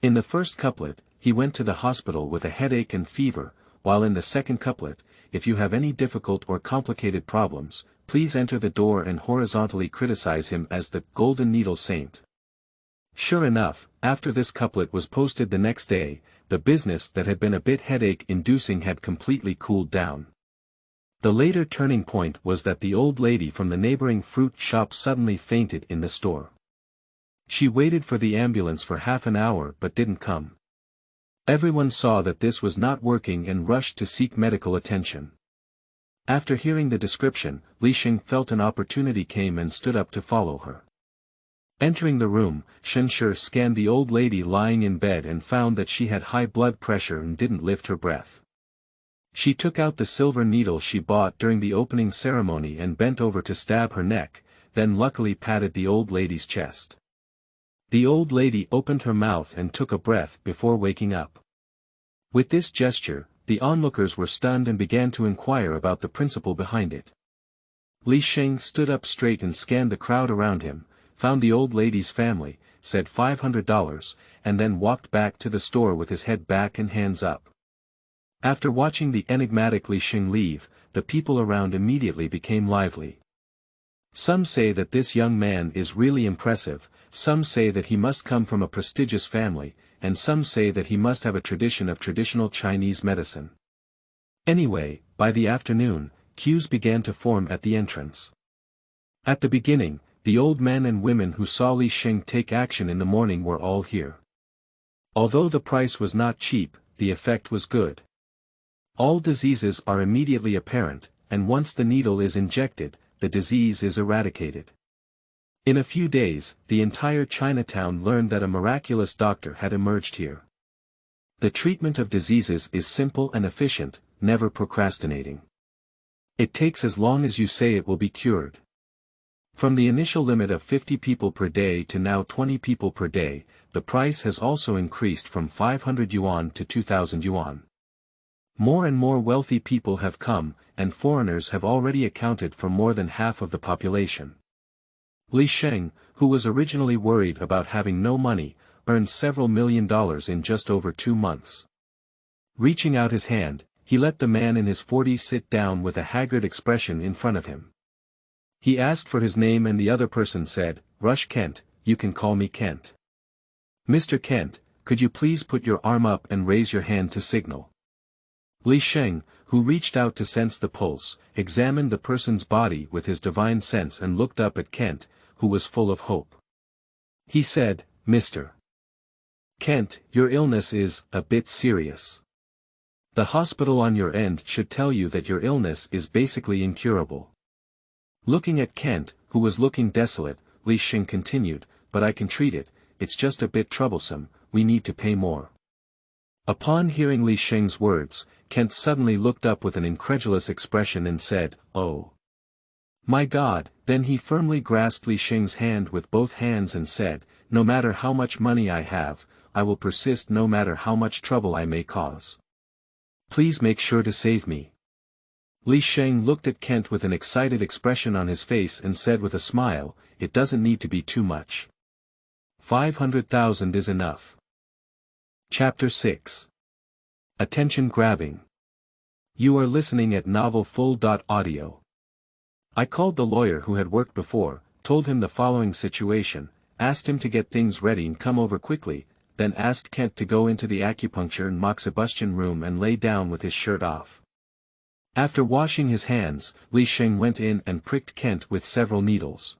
In the first couplet, he went to the hospital with a headache and fever, while in the second couplet, "If you have any difficult or complicated problems, please enter the door," and horizontally criticize him as the Golden Needle Saint. Sure enough, after this couplet was posted the next day, the business that had been a bit headache-inducing had completely cooled down. The later turning point was that the old lady from the neighboring fruit shop suddenly fainted in the store. She waited for the ambulance for half an hour but didn't come. Everyone saw that this was not working and rushed to seek medical attention. After hearing the description, Sheng felt an opportunity came and stood up to follow her. Entering the room, Shen scanned the old lady lying in bed and found that she had high blood pressure and didn't lift her breath. She took out the silver needle she bought during the opening ceremony and bent over to stab her neck, then luckily patted the old lady's chest. The old lady opened her mouth and took a breath before waking up. With this gesture, the onlookers were stunned and began to inquire about the principle behind it. Sheng stood up straight and scanned the crowd around him, found the old lady's family, said $500, and then walked back to the store with his head back and hands up. After watching the enigmatic Sheng leave, the people around immediately became lively. Some say that this young man is really impressive, some say that he must come from a prestigious family, and some say that he must have a tradition of traditional Chinese medicine. Anyway, by the afternoon, queues began to form at the entrance. At the beginning, the old men and women who saw Sheng take action in the morning were all here. Although the price was not cheap, the effect was good. All diseases are immediately apparent, and once the needle is injected, the disease is eradicated. In a few days, the entire Chinatown learned that a miraculous doctor had emerged here. The treatment of diseases is simple and efficient, never procrastinating. It takes as long as you say it will be cured. From the initial limit of 50 people per day to now 20 people per day, the price has also increased from 500 yuan to 2,000 yuan. More and more wealthy people have come, and foreigners have already accounted for more than half of the population. Sheng, who was originally worried about having no money, earned several $1,000,000 in just over 2 months. Reaching out his hand, he let the man in his 40s sit down with a haggard expression in front of him. He asked for his name and the other person said, "Rush Kent, you can call me Kent." "Mr. Kent, could you please put your arm up and raise your hand to signal?" Sheng, who reached out to sense the pulse, examined the person's body with his divine sense and looked up at Kent, who was full of hope. He said, "Mr. Kent, your illness is a bit serious. The hospital on your end should tell you that your illness is basically incurable." Looking at Kent, who was looking desolate, Sheng continued, "But I can treat it, it's just a bit troublesome, we need to pay more." Upon hearing Sheng's words, Kent suddenly looked up with an incredulous expression and said, "Oh my God," then he firmly grasped Sheng's hand with both hands and said, "No matter how much money I have, I will persist no matter how much trouble I may cause. Please make sure to save me." Sheng looked at Kent with an excited expression on his face and said with a smile, "It doesn't need to be too much. 500,000 is enough." Chapter 6. Attention Grabbing. You are listening at novelfull.audio. I called the lawyer who had worked before, told him the following situation, asked him to get things ready and come over quickly, then asked Kent to go into the acupuncture and moxibustion room and lay down with his shirt off. After washing his hands, Sheng went in and pricked Kent with several needles.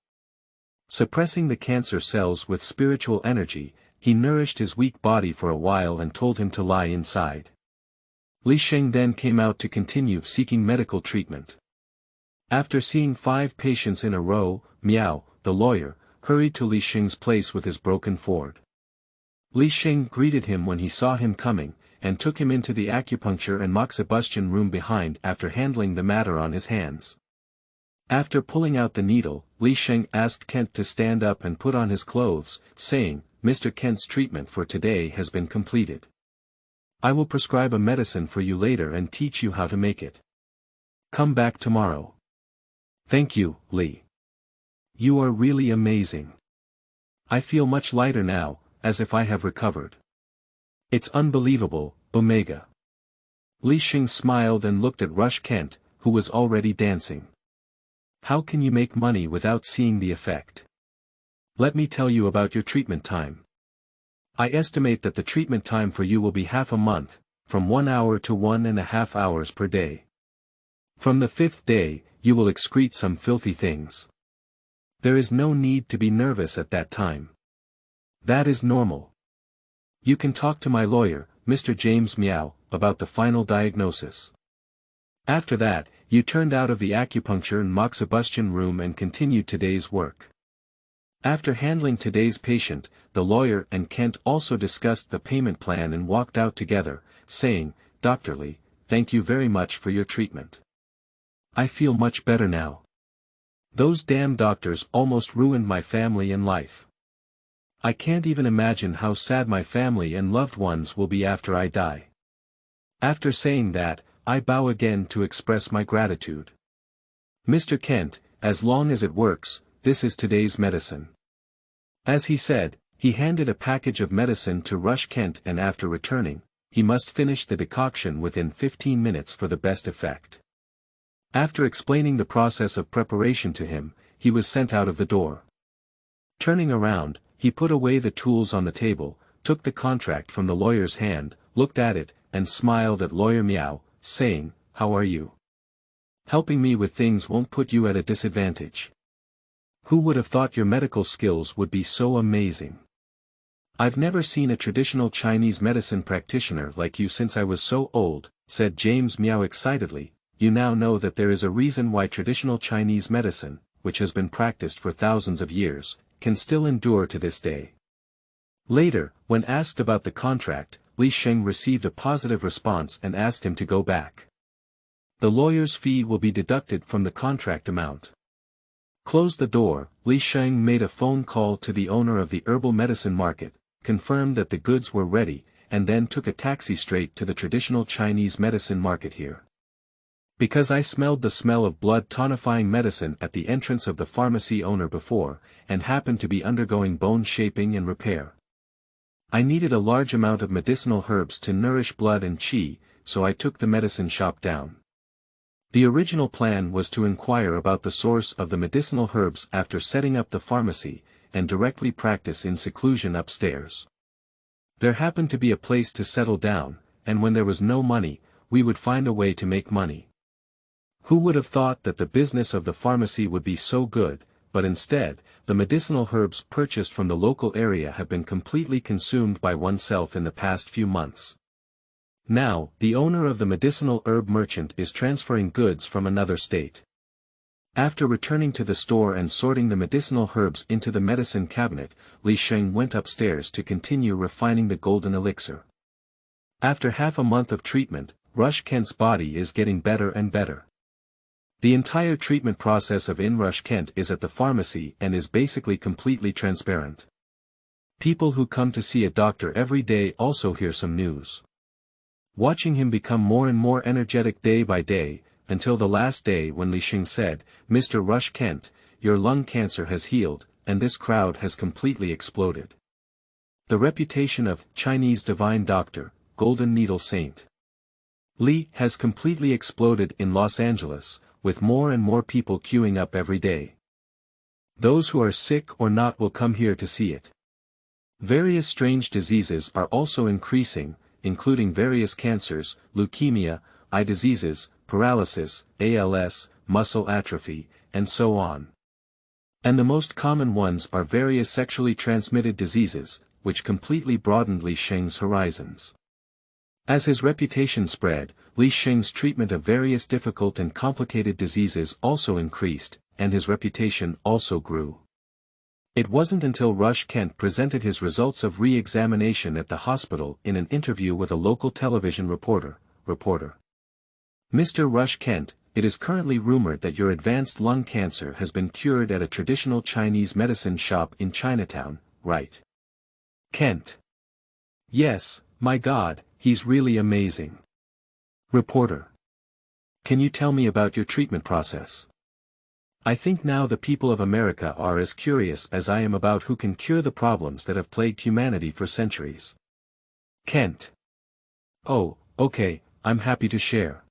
Suppressing the cancer cells with spiritual energy, he nourished his weak body for a while and told him to lie inside. Sheng then came out to continue seeking medical treatment. After seeing 5 patients in a row, Miao, the lawyer, hurried to Li Sheng's place with his broken Ford. Li Sheng greeted him when he saw him coming, and took him into the acupuncture and moxibustion room behind after handling the matter on his hands. After pulling out the needle, Li Sheng asked Kent to stand up and put on his clothes, saying, "Mr. Kent's treatment for today has been completed. I will prescribe a medicine for you later and teach you how to make it. Come back tomorrow." "Thank you, Li. You are really amazing. I feel much lighter now, as if I have recovered. It's unbelievable, Omega." Li Sheng smiled and looked at Rush Kent, who was already dancing. "How can you make money without seeing the effect? Let me tell you about your treatment time. I estimate that the treatment time for you will be half a month, from 1 hour to 1.5 hours per day. From the 5th day, you will excrete some filthy things. There is no need to be nervous at that time. That is normal. You can talk to my lawyer, Mr. James Miao, about the final diagnosis." After that, you turned out of the acupuncture and moxibustion room and continued today's work. After handling today's patient, the lawyer and Kent also discussed the payment plan and walked out together, saying, "Dr. Li, thank you very much for your treatment. I feel much better now. Those damn doctors almost ruined my family and life. I can't even imagine how sad my family and loved ones will be after I die. After saying that, I bow again to express my gratitude. Mr. Kent, as long as it works, this is today's medicine." As he said, he handed a package of medicine to Rush Kent, and after returning, he must finish the decoction within 15 minutes for the best effect. After explaining the process of preparation to him, he was sent out of the door. Turning around, he put away the tools on the table, took the contract from the lawyer's hand, looked at it, and smiled at Lawyer Miao, saying, "How are you? Helping me with things won't put you at a disadvantage. Who would have thought your medical skills would be so amazing? I've never seen a traditional Chinese medicine practitioner like you since I was so old," said James Miao excitedly. "You now know that there is a reason why traditional Chinese medicine, which has been practiced for thousands of years, can still endure to this day." Later, when asked about the contract, Li Sheng received a positive response and asked him to go back. The lawyer's fee will be deducted from the contract amount. Closed the door, Li Sheng made a phone call to the owner of the herbal medicine market, confirmed that the goods were ready, and then took a taxi straight to the traditional Chinese medicine market here. "Because I smelled the smell of blood tonifying medicine at the entrance of the pharmacy owner before, and happened to be undergoing bone shaping and repair. I needed a large amount of medicinal herbs to nourish blood and qi, so I took the medicine shop down. The original plan was to inquire about the source of the medicinal herbs after setting up the pharmacy, and directly practice in seclusion upstairs. There happened to be a place to settle down, and when there was no money, we would find a way to make money. Who would have thought that the business of the pharmacy would be so good, but instead, the medicinal herbs purchased from the local area have been completely consumed by oneself in the past few months. Now, the owner of the medicinal herb merchant is transferring goods from another state. After returning to the store and sorting the medicinal herbs into the medicine cabinet, Li Sheng went upstairs to continue refining the golden elixir. After half a month of treatment, Rush Kent's body is getting better and better. The entire treatment process of Rush Kent is at the pharmacy and is basically completely transparent. People who come to see a doctor every day also hear some news. Watching him become more and more energetic day by day, until the last day when Li Sheng said, "Mr. Rush Kent, your lung cancer has healed, and this crowd has completely exploded. The reputation of Chinese divine doctor, Golden Needle Saint Li has completely exploded in Los Angeles, with more and more people queuing up every day. Those who are sick or not will come here to see it. Various strange diseases are also increasing, including various cancers, leukemia, eye diseases, paralysis, ALS, muscle atrophy, and so on. And the most common ones are various sexually transmitted diseases, which completely broadened Li Sheng's horizons. As his reputation spread, Li Sheng's treatment of various difficult and complicated diseases also increased, and his reputation also grew. It wasn't until Rush Kent presented his results of re-examination at the hospital in an interview with a local television reporter. Mr. Rush Kent, it is currently rumored that your advanced lung cancer has been cured at a traditional Chinese medicine shop in Chinatown, right? Kent. Yes, my God, he's really amazing. Reporter. Can you tell me about your treatment process? I think now the people of America are as curious as I am about who can cure the problems that have plagued humanity for centuries. Kent. Oh, okay, I'm happy to share.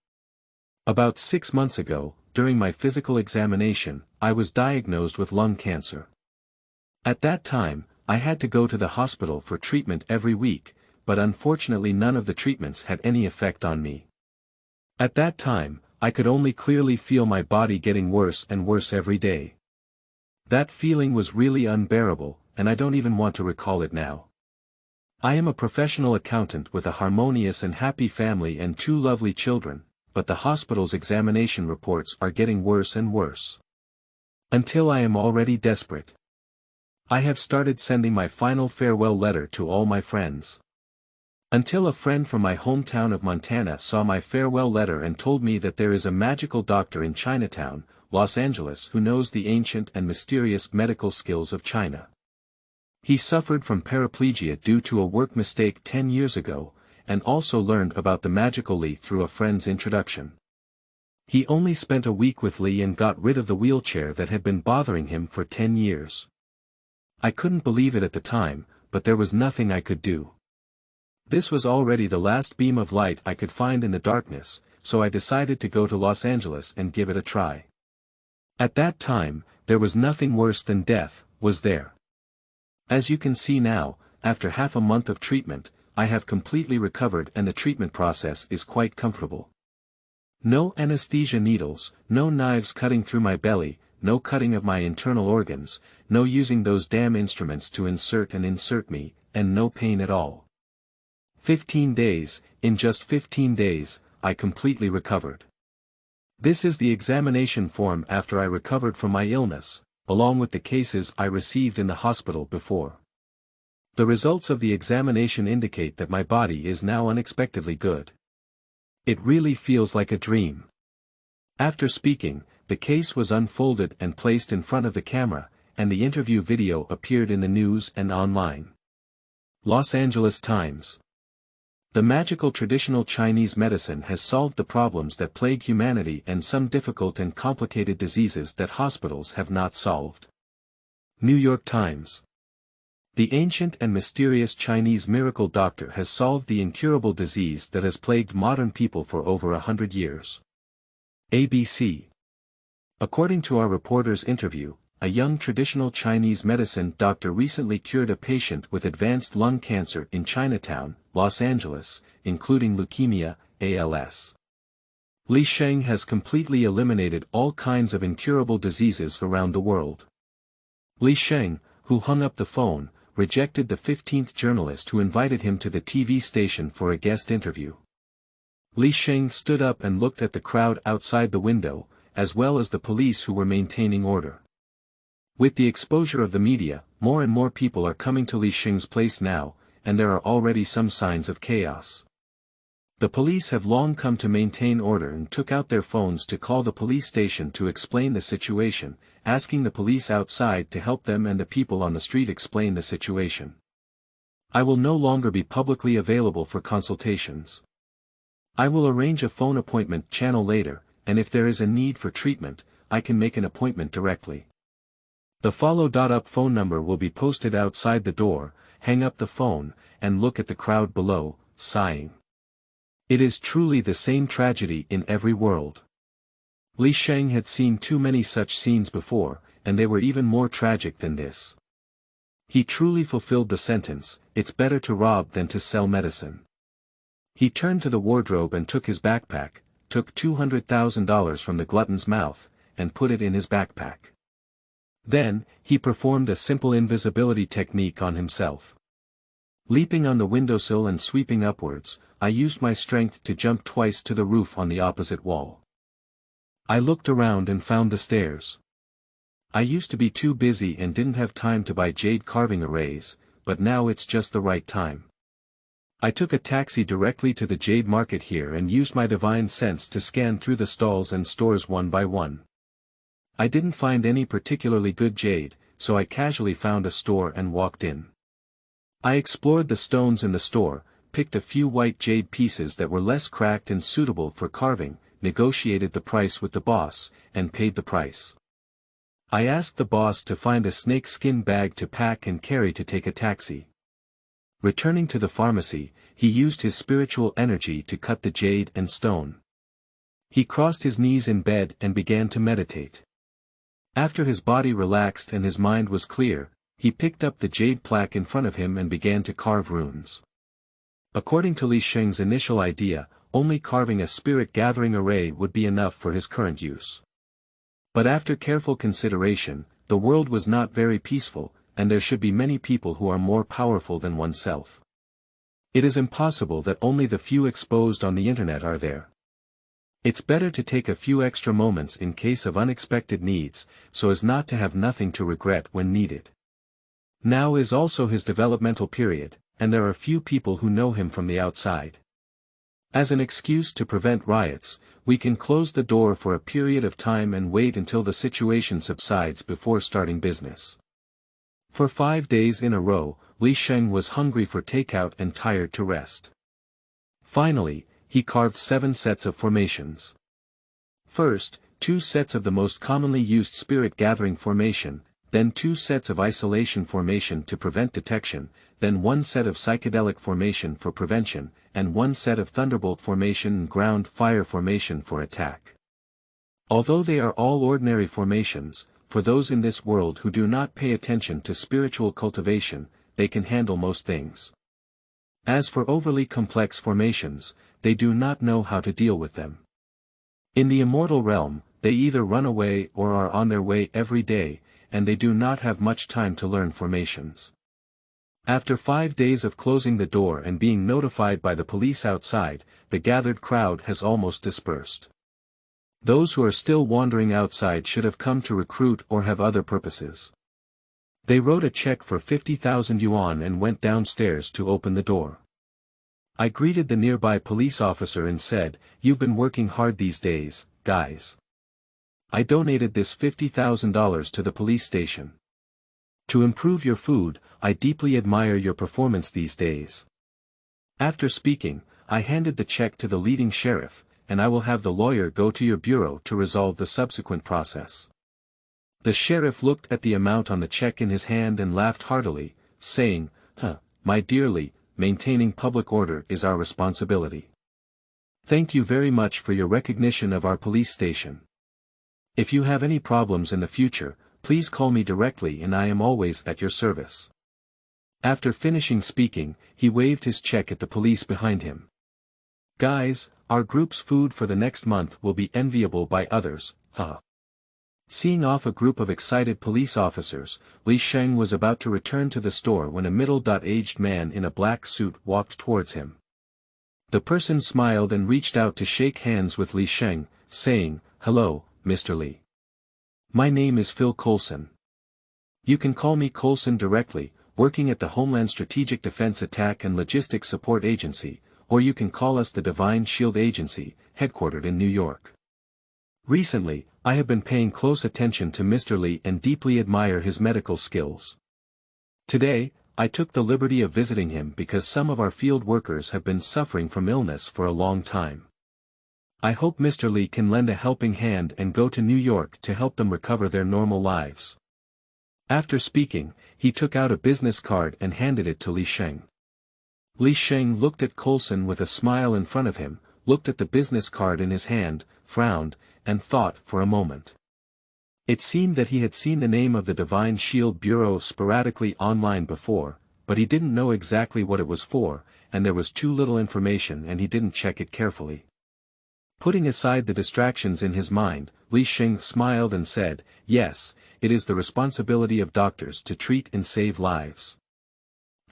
About 6 months ago, during my physical examination, I was diagnosed with lung cancer. At that time, I had to go to the hospital for treatment every week, but unfortunately none of the treatments had any effect on me. At that time, I could only clearly feel my body getting worse and worse every day. That feeling was really unbearable, and I don't even want to recall it now. I am a professional accountant with a harmonious and happy family and 2 lovely children, but the hospital's examination reports are getting worse and worse. Until I am already desperate. I have started sending my final farewell letter to all my friends. Until a friend from my hometown of Montana saw my farewell letter and told me that there is a magical doctor in Chinatown, Los Angeles who knows the ancient and mysterious medical skills of China. He suffered from paraplegia due to a work mistake 10 years ago, and also learned about the magical Li through a friend's introduction. He only spent a week with Li and got rid of the wheelchair that had been bothering him for 10 years. I couldn't believe it at the time, but there was nothing I could do. This was already the last beam of light I could find in the darkness, so I decided to go to Los Angeles and give it a try. At that time, there was nothing worse than death, was there? As you can see now, after half a month of treatment, I have completely recovered and the treatment process is quite comfortable. No anesthesia needles, no knives cutting through my belly, no cutting of my internal organs, no using those damn instruments to insert me, and no pain at all. 15 days, in just 15 days, I completely recovered. This is the examination form after I recovered from my illness, along with the cases I received in the hospital before. The results of the examination indicate that my body is now unexpectedly good. It really feels like a dream. After speaking, the case was unfolded and placed in front of the camera, and the interview video appeared in the news and online. Los Angeles Times. The magical traditional Chinese medicine has solved the problems that plague humanity and some difficult and complicated diseases that hospitals have not solved. New York Times. The ancient and mysterious Chinese miracle doctor has solved the incurable disease that has plagued modern people for over 100 years. ABC. According to our reporter's interview, a young traditional Chinese medicine doctor recently cured a patient with advanced lung cancer in Chinatown, Los Angeles, including leukemia, ALS. Li Sheng has completely eliminated all kinds of incurable diseases around the world. Li Sheng, who hung up the phone, rejected the 15th journalist who invited him to the TV station for a guest interview. Li Sheng stood up and looked at the crowd outside the window, as well as the police who were maintaining order. With the exposure of the media, more and more people are coming to Li Sheng's place now, and there are already some signs of chaos. The police have long come to maintain order and took out their phones to call the police station to explain the situation, asking the police outside to help them and the people on the street explain the situation. I will no longer be publicly available for consultations. I will arrange a phone appointment channel later, and if there is a need for treatment, I can make an appointment directly. The follow-up phone number will be posted outside the door. Hang up the phone, and look at the crowd below, sighing. It is truly the same tragedy in every world. Li Sheng had seen too many such scenes before, and they were even more tragic than this. He truly fulfilled the sentence, "It's better to rob than to sell medicine." He turned to the wardrobe and took his backpack, took $200,000 from the glutton's mouth, and put it in his backpack. Then, he performed a simple invisibility technique on himself. Leaping on the windowsill and sweeping upwards, I used my strength to jump twice to the roof on the opposite wall. I looked around and found the stairs. I used to be too busy and didn't have time to buy jade carving arrays, but now it's just the right time. I took a taxi directly to the jade market here and used my divine sense to scan through the stalls and stores one by one. I didn't find any particularly good jade, so I casually found a store and walked in. I explored the stones in the store, picked a few white jade pieces that were less cracked and suitable for carving, negotiated the price with the boss, and paid the price. I asked the boss to find a snake skin bag to pack and carry to take a taxi. Returning to the pharmacy, he used his spiritual energy to cut the jade and stone. He crossed his knees in bed and began to meditate. After his body relaxed and his mind was clear, he picked up the jade plaque in front of him and began to carve runes. According to Li Sheng's initial idea, only carving a spirit gathering array would be enough for his current use. But after careful consideration, the world was not very peaceful, and there should be many people who are more powerful than oneself. It is impossible that only the few exposed on the internet are there. It's better to take a few extra moments in case of unexpected needs, so as not to have nothing to regret when needed. Now is also his developmental period, and there are few people who know him from the outside. As an excuse to prevent riots, we can close the door for a period of time and wait until the situation subsides before starting business. For 5 days in a row, Li Sheng was hungry for takeout and tired to rest. Finally, he carved 7 sets of formations. First, 2 sets of the most commonly used spirit gathering formation, then 2 sets of isolation formation to prevent detection, then 1 set of psychedelic formation for prevention, and 1 set of thunderbolt formation and ground fire formation for attack. Although they are all ordinary formations, for those in this world who do not pay attention to spiritual cultivation, they can handle most things. As for overly complex formations, they do not know how to deal with them. In the immortal realm, they either run away or are on their way every day, and they do not have much time to learn formations. After 5 days of closing the door and being notified by the police outside, the gathered crowd has almost dispersed. Those who are still wandering outside should have come to recruit or have other purposes. They wrote a check for 50,000 yuan and went downstairs to open the door. I greeted the nearby police officer and said, "You've been working hard these days, guys." I donated this $50,000 to the police station. To improve your food, I deeply admire your performance these days. After speaking, I handed the check to the leading sheriff, and I will have the lawyer go to your bureau to resolve the subsequent process. The sheriff looked at the amount on the check in his hand and laughed heartily, saying, My dear Li, maintaining public order is our responsibility. Thank you very much for your recognition of our police station. If you have any problems in the future, please call me directly and I am always at your service." After finishing speaking, he waved his check at the police behind him. "Guys, our group's food for the next month will be enviable by others, Seeing off a group of excited police officers, Li Sheng was about to return to the store when a middle-aged man in a black suit walked towards him. The person smiled and reached out to shake hands with Li Sheng, saying, "Hello, Mr. Li. My name is Phil Colson. You can call me Colson directly, working at the Homeland Strategic Defense Attack and Logistics Support Agency, or you can call us the Divine Shield Agency, headquartered in New York. Recently, I have been paying close attention to Mr. Li and deeply admire his medical skills. Today, I took the liberty of visiting him because some of our field workers have been suffering from illness for a long time. I hope Mr. Li can lend a helping hand and go to New York to help them recover their normal lives." After speaking, he took out a business card and handed it to Li Sheng. Li Sheng looked at Colson with a smile in front of him, looked at the business card in his hand, frowned, and thought for a moment. It seemed that he had seen the name of the Divine Shield Bureau sporadically online before, but he didn't know exactly what it was for, and there was too little information and he didn't check it carefully. Putting aside the distractions in his mind, Li Sheng smiled and said, "Yes, it is the responsibility of doctors to treat and save lives.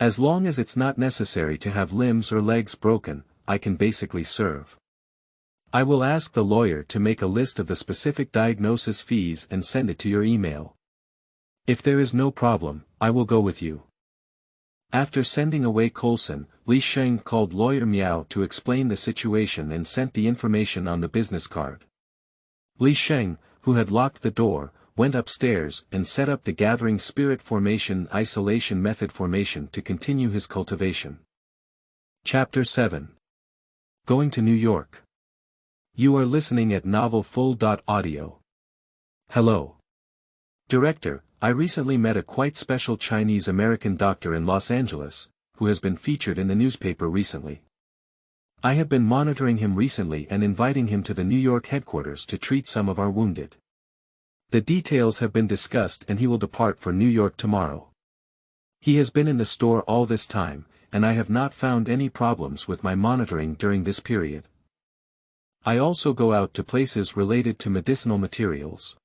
As long as it's not necessary to have limbs or legs broken, I can basically serve. I will ask the lawyer to make a list of the specific diagnosis fees and send it to your email. If there is no problem, I will go with you. After sending away Colson, Sheng called lawyer Miao to explain the situation and sent the information on the business card. Sheng, who had locked the door, went upstairs and set up the gathering spirit formation isolation method formation to continue his cultivation. Chapter 7. Going to New York. You are listening at novelfull.audio. Hello. Director, I recently met a quite special Chinese-American doctor in Los Angeles, who has been featured in the newspaper recently. I have been monitoring him recently and inviting him to the New York headquarters to treat some of our wounded. The details have been discussed and he will depart for New York tomorrow. He has been in the store all this time, and I have not found any problems with my monitoring during this period. I also go out to places related to medicinal materials.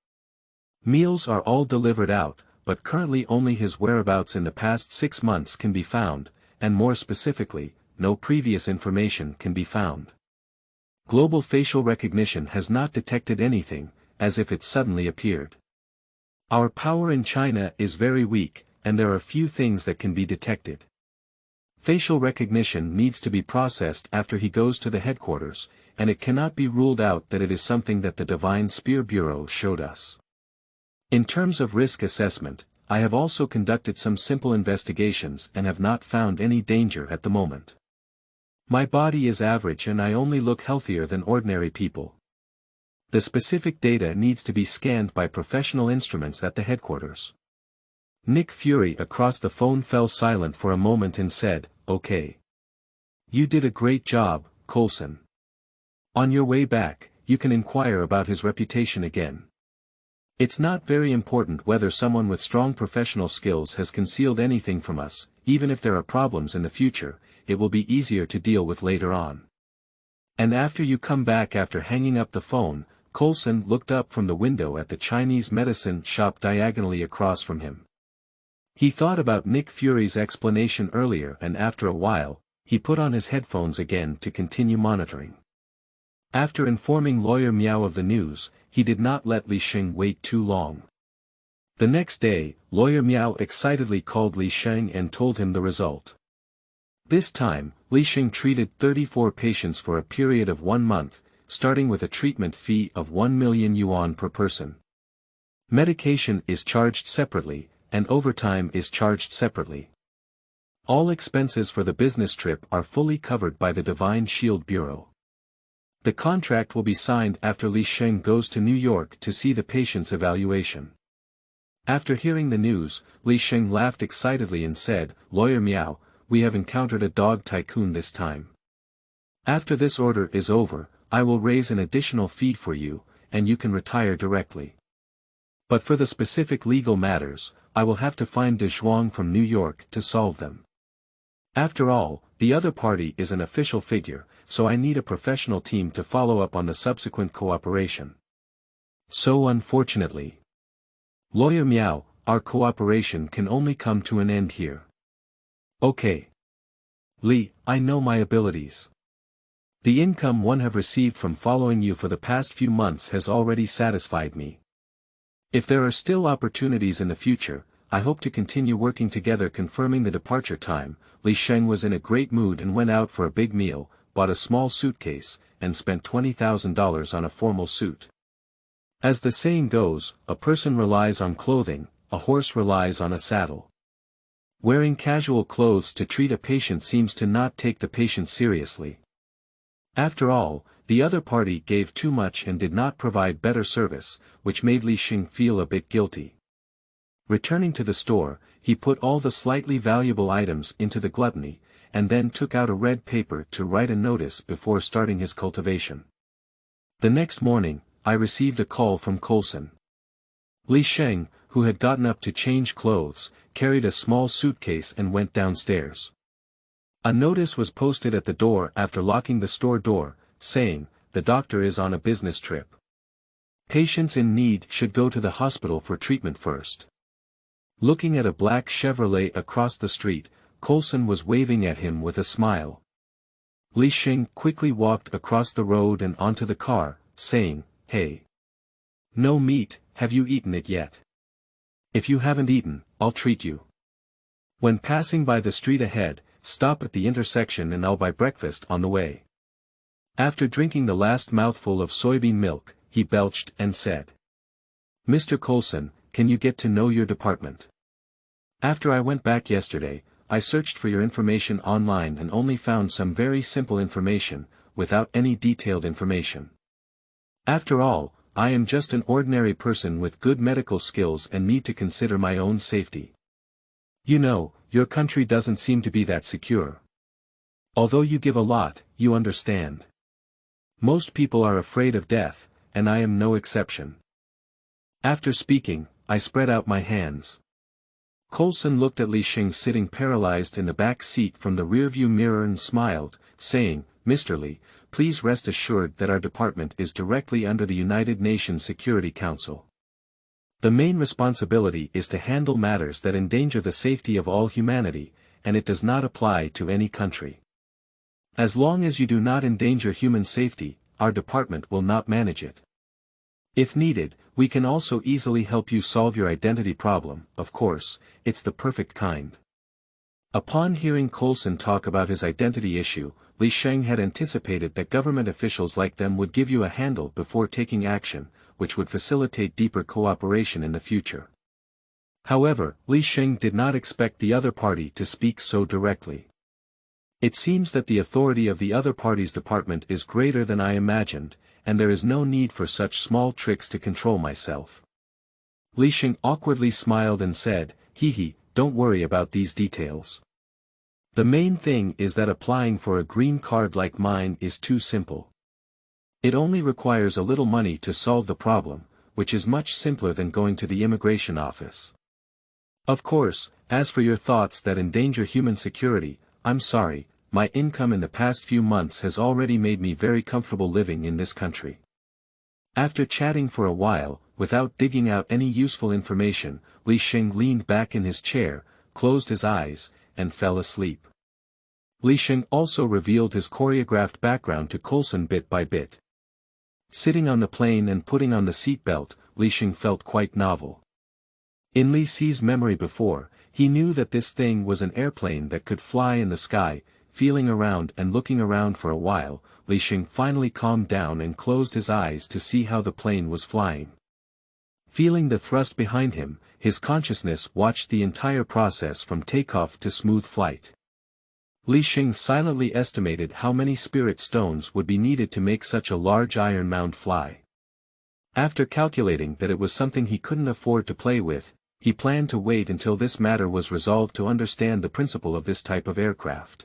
Meals are all delivered out, but currently only his whereabouts in the past 6 months can be found, and more specifically, no previous information can be found. Global facial recognition has not detected anything, as if it suddenly appeared. Our power in China is very weak, and there are few things that can be detected. Facial recognition needs to be processed after he goes to the headquarters, and it cannot be ruled out that it is something that the Divine Spear Bureau showed us. In terms of risk assessment, I have also conducted some simple investigations and have not found any danger at the moment. My body is average and I only look healthier than ordinary people. The specific data needs to be scanned by professional instruments at the headquarters. Nickfrey across the phone fell silent for a moment and said, "Okay. You did a great job, Colson. On your way back, you can inquire about his reputation again. It's not very important whether someone with strong professional skills has concealed anything from us, even if there are problems in the future, it will be easier to deal with later on." And after you come back after hanging up the phone, Colson looked up from the window at the Chinese medicine shop diagonally across from him. He thought about Nickfrey's explanation earlier and after a while, he put on his headphones again to continue monitoring. After informing lawyer Miao of the news, he did not let Sheng wait too long. The next day, lawyer Miao excitedly called Sheng and told him the result. This time, Sheng treated 34 patients for a period of 1 month, starting with a treatment fee of 1 million yuan per person. Medication is charged separately, and overtime is charged separately. All expenses for the business trip are fully covered by the Divine Shield Bureau. The contract will be signed after Sheng goes to New York to see the patient's evaluation. After hearing the news, Sheng laughed excitedly and said, "Lawyer Miao, we have encountered a dog tycoon this time. After this order is over, I will raise an additional fee for you, and you can retire directly. But for the specific legal matters, I will have to find De Zhuang from New York to solve them. After all, the other party is an official figure, so I need a professional team to follow up on the subsequent cooperation. So unfortunately, Lawyer Miao, our cooperation can only come to an end here." "Okay. Li, I know my abilities. The income one have received from following you for the past few months has already satisfied me. If there are still opportunities in the future, I hope to continue working together." Confirming the departure time, Sheng was in a great mood and went out for a big meal, bought a small suitcase, and spent $20,000 on a formal suit. As the saying goes, a person relies on clothing, a horse relies on a saddle. Wearing casual clothes to treat a patient seems to not take the patient seriously. After all, the other party gave too much and did not provide better service, which made Sheng feel a bit guilty. Returning to the store, he put all the slightly valuable items into the gluttony, and then took out a red paper to write a notice before starting his cultivation. The next morning, I received a call from Colson. Sheng, who had gotten up to change clothes, carried a small suitcase and went downstairs. A notice was posted at the door after locking the store door, saying, "The doctor is on a business trip. Patients in need should go to the hospital for treatment first." Looking at a black Chevrolet across the street, Colson was waving at him with a smile. Li Sheng quickly walked across the road and onto the car, saying, "Hey. No meat, have you eaten it yet? If you haven't eaten, I'll treat you. When passing by the street ahead, stop at the intersection and I'll buy breakfast on the way." After drinking the last mouthful of soybean milk, he belched and said, "Mr. Colson, can you get to know your department? After I went back yesterday, I searched for your information online and only found some very simple information, without any detailed information. After all, I am just an ordinary person with good medical skills and need to consider my own safety. You know, your country doesn't seem to be that secure. Although you give a lot, you understand. Most people are afraid of death, and I am no exception." After speaking, I spread out my hands. Colson looked at Li Sheng sitting paralyzed in the back seat from the rearview mirror and smiled, saying, "Mr. Li, please rest assured that our department is directly under the United Nations Security Council. The main responsibility is to handle matters that endanger the safety of all humanity, and it does not apply to any country. As long as you do not endanger human safety, our department will not manage it. If needed, we can also easily help you solve your identity problem. Of course, it's the perfect kind." Upon hearing Colson talk about his identity issue, Li Sheng had anticipated that government officials like them would give you a handle before taking action, which would facilitate deeper cooperation in the future. However, Li Sheng did not expect the other party to speak so directly. "It seems that the authority of the other party's department is greater than I imagined, and there is no need for such small tricks to control myself." Li Sheng awkwardly smiled and said, "Hee, don't worry about these details. The main thing is that applying for a green card like mine is too simple. It only requires a little money to solve the problem, which is much simpler than going to the immigration office. Of course, as for your thoughts that endanger human security, I'm sorry, my income in the past few months has already made me very comfortable living in this country." After chatting for a while, without digging out any useful information, Li Sheng leaned back in his chair, closed his eyes, and fell asleep. Li Sheng also revealed his choreographed background to Colson bit by bit. Sitting on the plane and putting on the seatbelt, Li Sheng felt quite novel. In Li Si's memory before, he knew that this thing was an airplane that could fly in the sky. Feeling around and looking around for a while, Li Sheng finally calmed down and closed his eyes to see how the plane was flying. Feeling the thrust behind him, his consciousness watched the entire process from takeoff to smooth flight. Li Sheng silently estimated how many spirit stones would be needed to make such a large iron mound fly. After calculating that it was something he couldn't afford to play with, he planned to wait until this matter was resolved to understand the principle of this type of aircraft.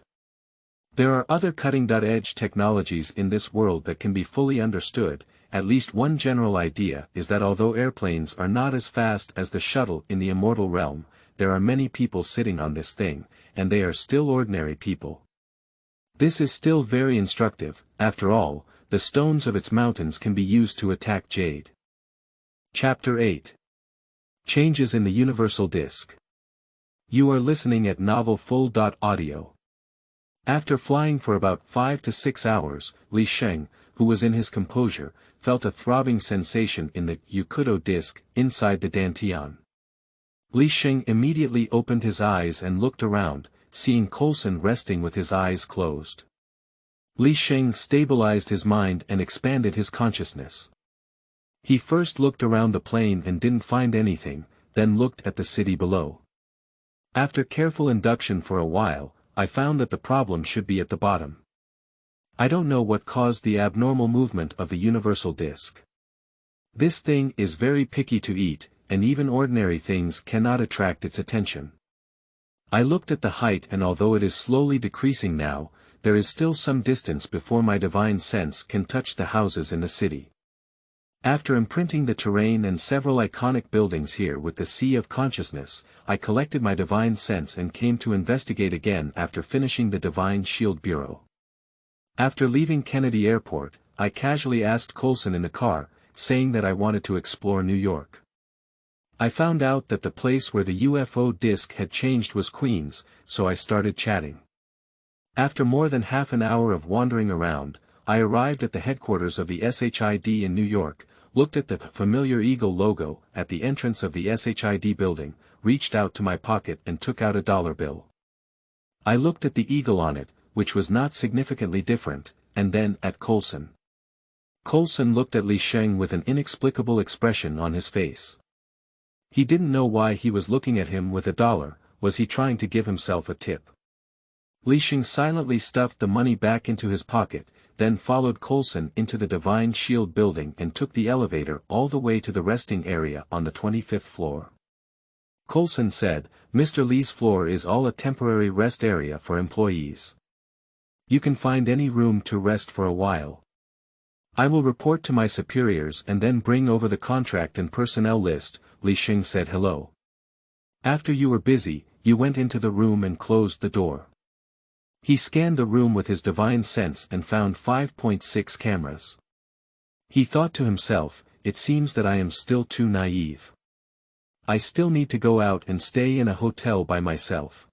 There are other cutting-edge technologies in this world that can be fully understood. At least one general idea is that although airplanes are not as fast as the shuttle in the Immortal realm, there are many people sitting on this thing, and they are still ordinary people. This is still very instructive. After all, the stones of its mountains can be used to attack Jade. Chapter 8. Changes in the Universal Disk. You are listening at novelfull.audio. After flying for about 5 to 6 hours, Li Sheng, who was in his composure, felt a throbbing sensation in the Yukudo disc inside the Dantian. Li Sheng immediately opened his eyes and looked around, seeing Colson resting with his eyes closed. Li Sheng stabilized his mind and expanded his consciousness. He first looked around the plane and didn't find anything, then looked at the city below. After careful induction for a while, I found that the problem should be at the bottom. I don't know what caused the abnormal movement of the universal disk. This thing is very picky to eat, and even ordinary things cannot attract its attention. I looked at the height, and although it is slowly decreasing now, there is still some distance before my divine sense can touch the houses in the city. After imprinting the terrain and several iconic buildings here with the Sea of Consciousness, I collected my divine sense and came to investigate again after finishing the Divine Shield Bureau. After leaving Kennedy Airport, I casually asked Colson in the car, saying that I wanted to explore New York. I found out that the place where the UFO disc had changed was Queens, so I started chatting. After more than half an hour of wandering around, I arrived at the headquarters of the SHID in New York, looked at the familiar eagle logo at the entrance of the SHID building, reached out to my pocket and took out a dollar bill. I looked at the eagle on it, which was not significantly different, and then at Colson. Colson looked at Sheng with an inexplicable expression on his face. He didn't know why he was looking at him with a dollar. Was he trying to give himself a tip? Sheng silently stuffed the money back into his pocket, then followed Colson into the Divine Shield building and took the elevator all the way to the resting area on the 25th floor. Colson said, "Mr. Lee's floor is all a temporary rest area for employees. You can find any room to rest for a while. I will report to my superiors and then bring over the contract and personnel list." Sheng said hello. "After you were busy, you went into the room and closed the door." He scanned the room with his divine sense and found 5.6 cameras. He thought to himself, "It seems that I am still too naive. I still need to go out and stay in a hotel by myself."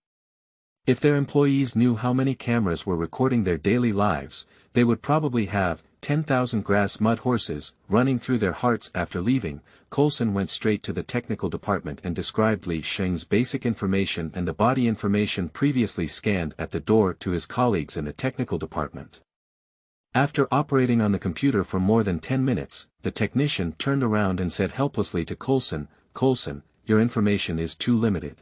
If their employees knew how many cameras were recording their daily lives, they would probably have 10,000 grass mud horses running through their hearts. After leaving, Colson went straight to the technical department and described Sheng's basic information and the body information previously scanned at the door to his colleagues in the technical department. After operating on the computer for more than 10 minutes, the technician turned around and said helplessly to Colson, "Colson, your information is too limited.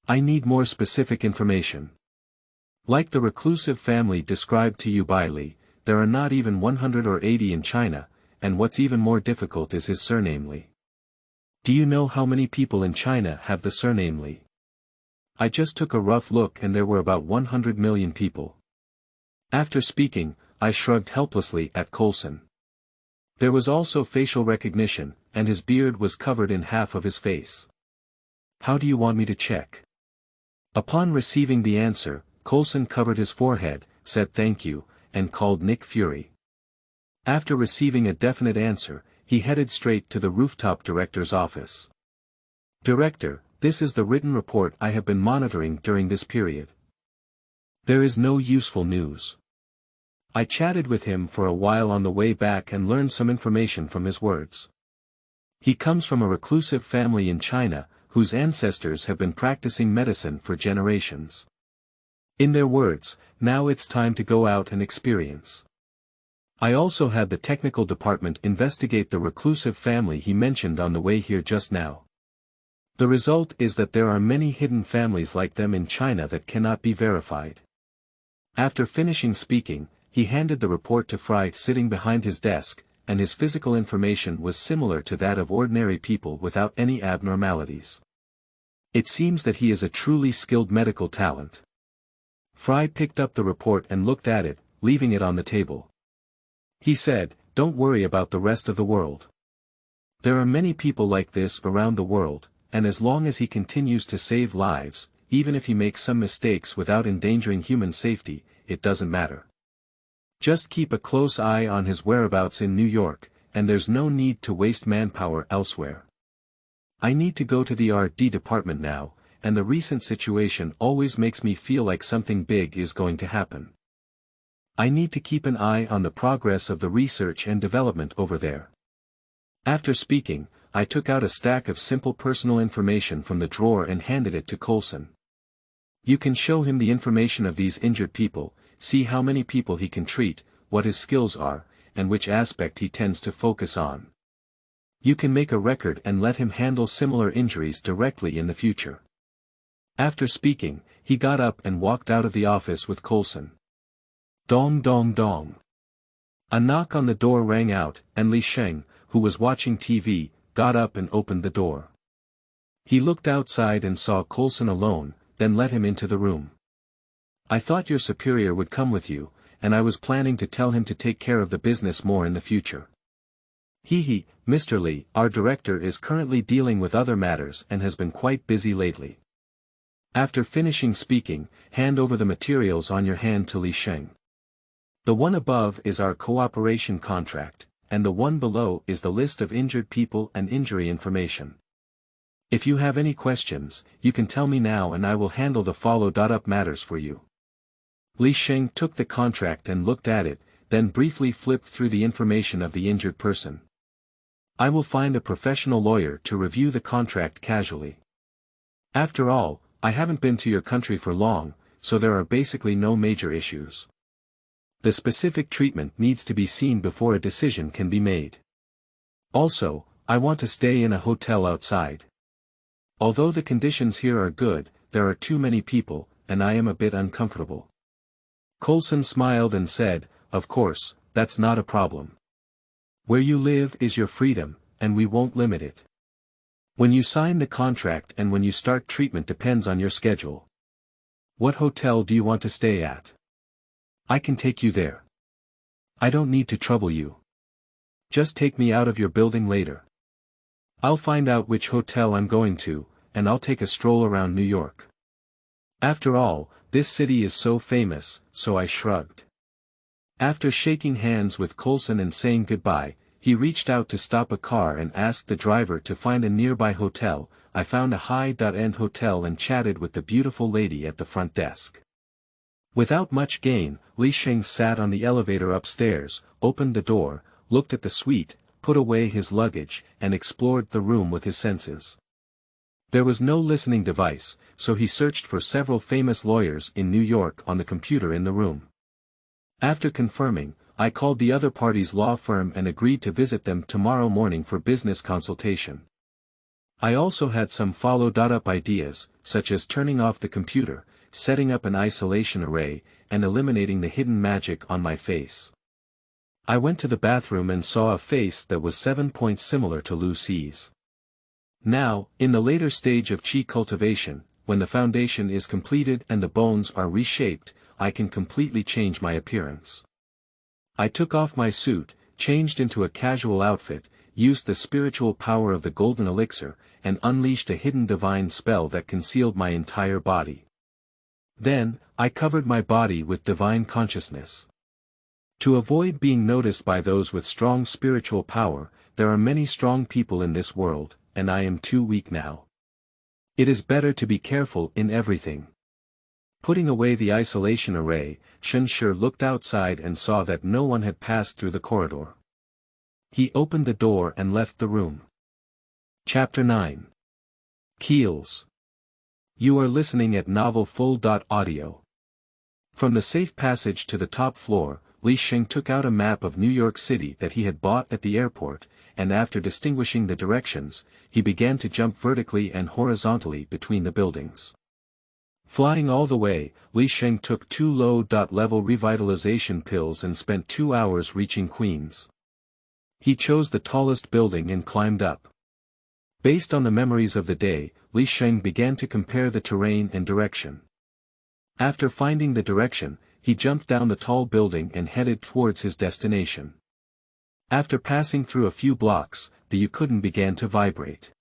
I need more specific information. Like the reclusive family described to you by Lee, there are not even 180 in China, and what's even more difficult is his surname Lee. Do you know how many people in China have the surname Lee? I just took a rough look and there were about 100 million people." After speaking, I shrugged helplessly at Colson. There was also facial recognition, and his beard was covered in half of his face. "How do you want me to check?" Upon receiving the answer, Colson covered his forehead, said thank you, and called Nickfrey. After receiving a definite answer, he headed straight to the rooftop director's office. "Director, this is the written report I have been monitoring during this period. There is no useful news." I chatted with him for a while on the way back and learned some information from his words. He comes from a reclusive family in China, whose ancestors have been practicing medicine for generations. In their words, now it's time to go out and experience. I also had the technical department investigate the reclusive family he mentioned on the way here just now. The result is that there are many hidden families like them in China that cannot be verified. After finishing speaking, he handed the report to Fry sitting behind his desk, and his physical information was similar to that of ordinary people without any abnormalities. It seems that he is a truly skilled medical talent. Fry picked up the report and looked at it, leaving it on the table. He said, "Don't worry about the rest of the world. There are many people like this around the world, and as long as he continues to save lives, even if he makes some mistakes without endangering human safety, it doesn't matter. Just keep a close eye on his whereabouts in New York, and there's no need to waste manpower elsewhere. I need to go to the R&D department now, and the recent situation always makes me feel like something big is going to happen. I need to keep an eye on the progress of the research and development over there." After speaking, I took out a stack of simple personal information from the drawer and handed it to Colson. "You can show him the information of these injured people, see how many people he can treat, what his skills are, and which aspect he tends to focus on. You can make a record and let him handle similar injuries directly in the future." After speaking, he got up and walked out of the office with Colson. Dong dong dong. A knock on the door rang out, and Sheng, who was watching TV, got up and opened the door. He looked outside and saw Colson alone, then let him into the room. "I thought your superior would come with you, and I was planning to tell him to take care of the business more in the future. He, Mr. Lee, our director is currently dealing with other matters and has been quite busy lately. After finishing speaking, hand over the materials on your hand to Sheng. The one above is our cooperation contract, and the one below is the list of injured people and injury information. If you have any questions, you can tell me now and I will handle the follow-up matters for you. Sheng took the contract and looked at it, then briefly flipped through the information of the injured person. I will find a professional lawyer to review the contract casually. After all, I haven't been to your country for long, so there are basically no major issues. The specific treatment needs to be seen before a decision can be made. Also, I want to stay in a hotel outside. Although the conditions here are good, there are too many people, and I am a bit uncomfortable. Colson smiled and said, "Of course, that's not a problem. Where you live is your freedom, and we won't limit it. When you sign the contract and when you start treatment depends on your schedule. What hotel do you want to stay at? I can take you there. I don't need to trouble you. Just take me out of your building later. I'll find out which hotel I'm going to, and I'll take a stroll around New York. After all, this city is so famous," so I shrugged. After shaking hands with Colson and saying goodbye, he reached out to stop a car and asked the driver to find a nearby hotel. I found a high-end hotel and chatted with the beautiful lady at the front desk. Without much gain, Sheng sat on the elevator upstairs, opened the door, looked at the suite, put away his luggage, and explored the room with his senses. There was no listening device, so he searched for several famous lawyers in New York on the computer in the room. After confirming, I called the other party's law firm and agreed to visit them tomorrow morning for business consultation. I also had some follow-up ideas, such as turning off the computer, setting up an isolation array, and eliminating the hidden magic on my face. I went to the bathroom and saw a face that was 7 points similar to Lucy's. Now, in the later stage of chi cultivation, when the foundation is completed and the bones are reshaped, I can completely change my appearance. I took off my suit, changed into a casual outfit, used the spiritual power of the golden elixir, and unleashed a hidden divine spell that concealed my entire body. Then, I covered my body with divine consciousness. To avoid being noticed by those with strong spiritual power, there are many strong people in this world, and I am too weak now. It is better to be careful in everything. Putting away the isolation array, Sheng looked outside and saw that no one had passed through the corridor. He opened the door and left the room. Chapter 9. Keels. You are listening at Novel Full.audio. From the safe passage to the top floor, Sheng took out a map of New York City that he had bought at the airport, and after distinguishing the directions, he began to jump vertically and horizontally between the buildings. Flying all the way, Sheng took 2 low-level revitalization pills and spent 2 hours reaching Queens. He chose the tallest building and climbed up. Based on the memories of the day, Sheng began to compare the terrain and direction. After finding the direction, he jumped down the tall building and headed towards his destination. After passing through a few blocks, the Yukuden began to vibrate.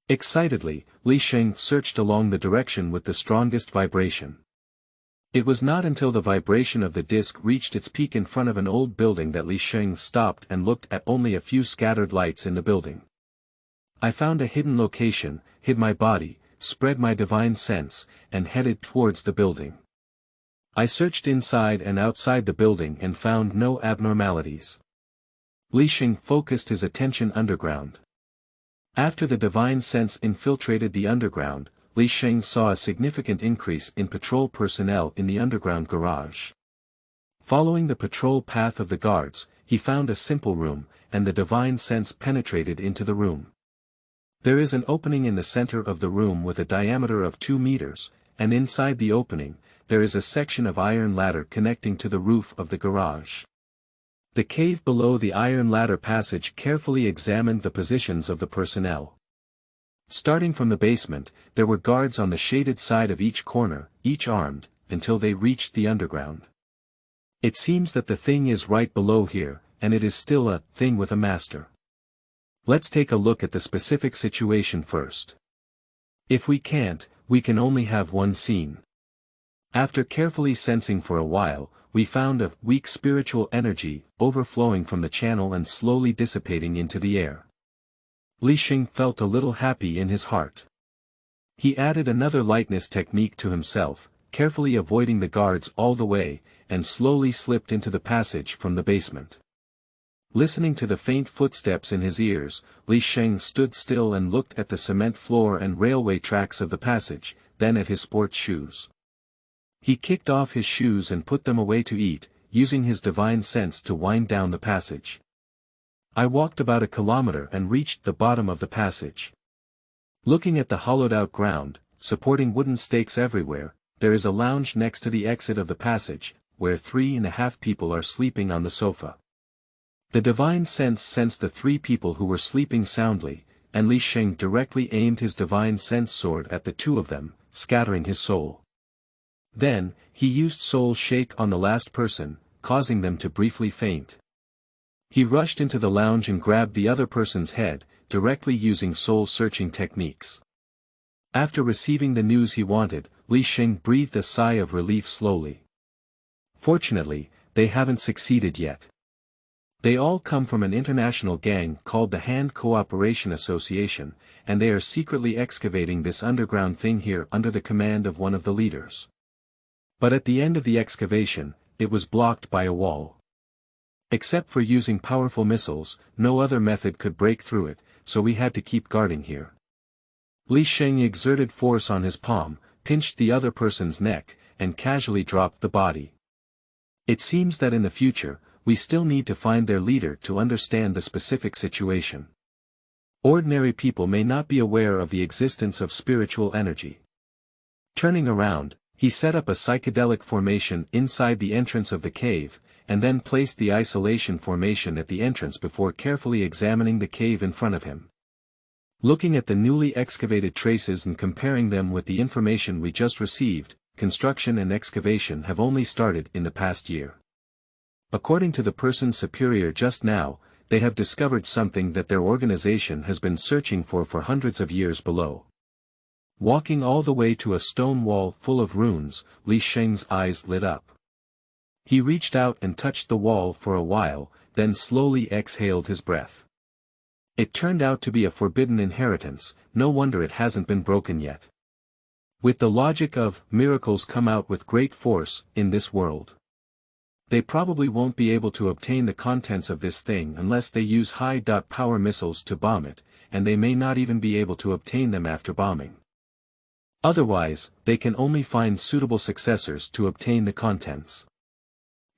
Excitedly, Sheng searched along the direction with the strongest vibration. It was not until the vibration of the disc reached its peak in front of an old building that Sheng stopped and looked at only a few scattered lights in the building. I found a hidden location, hid my body, spread my divine sense, and headed towards the building. I searched inside and outside the building and found no abnormalities. Sheng focused his attention underground. After the divine sense infiltrated the underground, Sheng saw a significant increase in patrol personnel in the underground garage. Following the patrol path of the guards, he found a simple room, and the divine sense penetrated into the room. There is an opening in the center of the room with a diameter of 2 meters, and inside the opening, there is a section of iron ladder connecting to the roof of the garage. The cave below the iron ladder passage carefully examined the positions of the personnel. Starting from the basement, there were guards on the shaded side of each corner, each armed, until they reached the underground. It seems that the thing is right below here, and it is still a thing with a master. Let's take a look at the specific situation first. If we can't, we can only have one scene. After carefully sensing for a while, we found a weak spiritual energy overflowing from the channel and slowly dissipating into the air. Li Sheng felt a little happy in his heart. He added another lightness technique to himself, carefully avoiding the guards all the way, and slowly slipped into the passage from the basement. Listening to the faint footsteps in his ears, Li Sheng stood still and looked at the cement floor and railway tracks of the passage, then at his sports shoes. He kicked off his shoes and put them away to eat, using his divine sense to wind down the passage. I walked about a kilometer and reached the bottom of the passage. Looking at the hollowed-out ground, supporting wooden stakes everywhere, there is a lounge next to the exit of the passage, where 3.5 people are sleeping on the sofa. The divine sense sensed the 3 people who were sleeping soundly, and Li Sheng directly aimed his divine sense sword at the 2 of them, scattering his soul. Then, he used soul shake on the last person, causing them to briefly faint. He rushed into the lounge and grabbed the other person's head, directly using soul-searching techniques. After receiving the news he wanted, Li Sheng breathed a sigh of relief slowly. Fortunately, they haven't succeeded yet. They all come from an international gang called the Hand Cooperation Association, and they are secretly excavating this underground thing here under the command of one of the leaders. But at the end of the excavation, it was blocked by a wall. Except for using powerful missiles, no other method could break through it, so we had to keep guarding here. Li Sheng exerted force on his palm, pinched the other person's neck, and casually dropped the body. It seems that in the future, we still need to find their leader to understand the specific situation. Ordinary people may not be aware of the existence of spiritual energy. Turning around, he set up a psychedelic formation inside the entrance of the cave, and then placed the isolation formation at the entrance before carefully examining the cave in front of him. Looking at the newly excavated traces and comparing them with the information we just received, construction and excavation have only started in the past year. According to the person superior just now, they have discovered something that their organization has been searching for hundreds of years below. Walking all the way to a stone wall full of runes, Li Sheng's eyes lit up. He reached out and touched the wall for a while, then slowly exhaled his breath. It turned out to be a forbidden inheritance, no wonder it hasn't been broken yet. With the logic of miracles come out with great force in this world. They probably won't be able to obtain the contents of this thing unless they use high-power missiles to bomb it, and they may not even be able to obtain them after bombing. Otherwise, they can only find suitable successors to obtain the contents.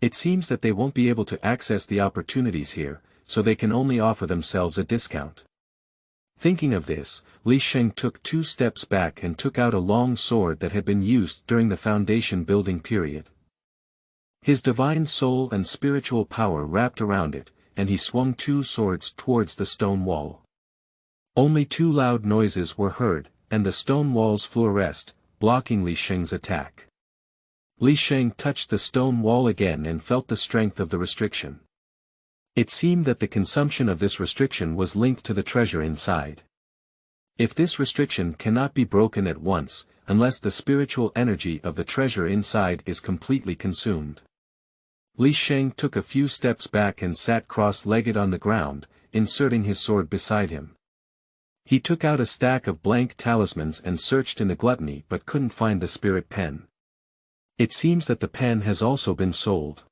It seems that they won't be able to access the opportunities here, so they can only offer themselves a discount. Thinking of this, Li Sheng took 2 steps back and took out a long sword that had been used during the foundation building period. His divine soul and spiritual power wrapped around it, and he swung 2 swords towards the stone wall. Only 2 loud noises were heard, and the stone walls fluoresced, blocking Li Sheng's attack. Li Sheng touched the stone wall again and felt the strength of the restriction. It seemed that the consumption of this restriction was linked to the treasure inside. If this restriction cannot be broken at once, unless the spiritual energy of the treasure inside is completely consumed. Li Sheng took a few steps back and sat cross-legged on the ground, inserting his sword beside him. He took out a stack of blank talismans and searched in the gluttony but couldn't find the spirit pen. It seems that the pen has also been sold.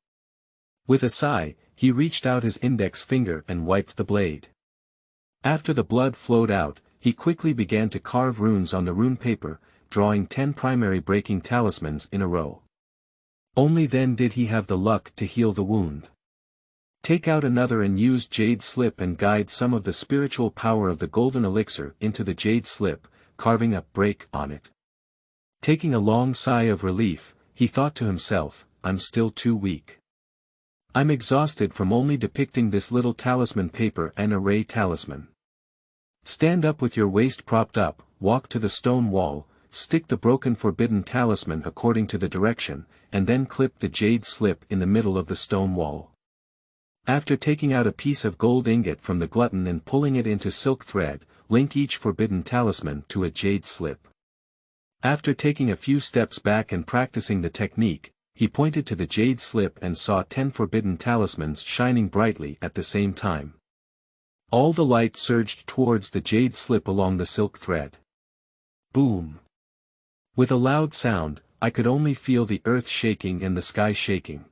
With a sigh, he reached out his index finger and wiped the blade. After the blood flowed out, he quickly began to carve runes on the rune paper, drawing 10 primary breaking talismans in a row. Only then did he have the luck to heal the wound. Take out another and use jade slip and guide some of the spiritual power of the golden elixir into the jade slip, carving a break on it. Taking a long sigh of relief, he thought to himself, I'm still too weak. I'm exhausted from only depicting this little talisman paper and array talisman. Stand up with your waist propped up, walk to the stone wall, stick the broken forbidden talisman according to the direction, and then clip the jade slip in the middle of the stone wall. After taking out a piece of gold ingot from the glutton and pulling it into silk thread, link each forbidden talisman to a jade slip. After taking a few steps back and practicing the technique, he pointed to the jade slip and saw 10 forbidden talismans shining brightly at the same time. All the light surged towards the jade slip along the silk thread. Boom! With a loud sound, I could only feel the earth shaking and the sky shaking.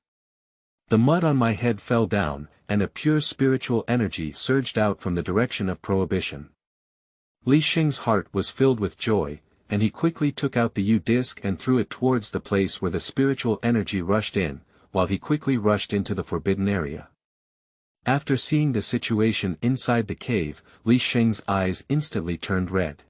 The mud on my head fell down, and a pure spiritual energy surged out from the direction of prohibition. Li Sheng's heart was filled with joy, and he quickly took out the U-disc and threw it towards the place where the spiritual energy rushed in, while he quickly rushed into the forbidden area. After seeing the situation inside the cave, Li Sheng's eyes instantly turned red.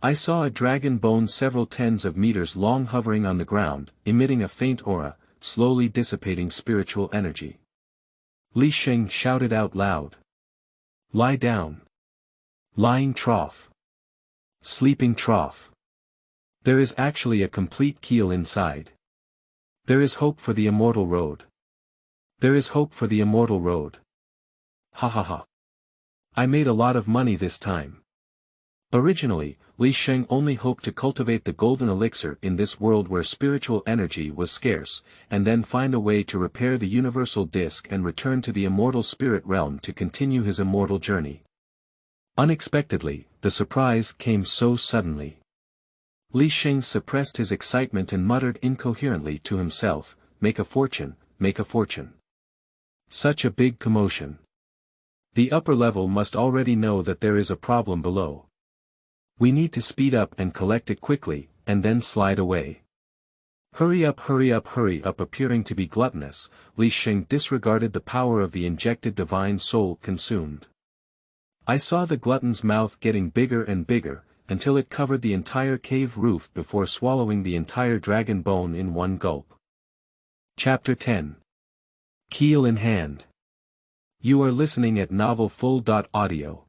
I saw a dragon bone several tens of meters long hovering on the ground, emitting a faint aura, slowly dissipating spiritual energy. Li Sheng shouted out loud. Lie down. Lying trough. Sleeping trough. There is actually a complete keel inside. There is hope for the immortal road. There is hope for the immortal road. Ha ha ha. I made a lot of money this time. Originally, Li Sheng only hoped to cultivate the golden elixir in this world where spiritual energy was scarce, and then find a way to repair the universal disc and return to the immortal spirit realm to continue his immortal journey. Unexpectedly, the surprise came so suddenly. Li Sheng suppressed his excitement and muttered incoherently to himself, "Make a fortune, make a fortune." Such a big commotion. The upper level must already know that there is a problem below. We need to speed up and collect it quickly, and then slide away. Hurry up, hurry up, hurry up. Appearing to be gluttonous, Li Sheng disregarded the power of the injected divine soul consumed. I saw the glutton's mouth getting bigger and bigger, until it covered the entire cave roof before swallowing the entire dragon bone in one gulp. Chapter 10. Keel in hand. You are listening at novelfull.audio.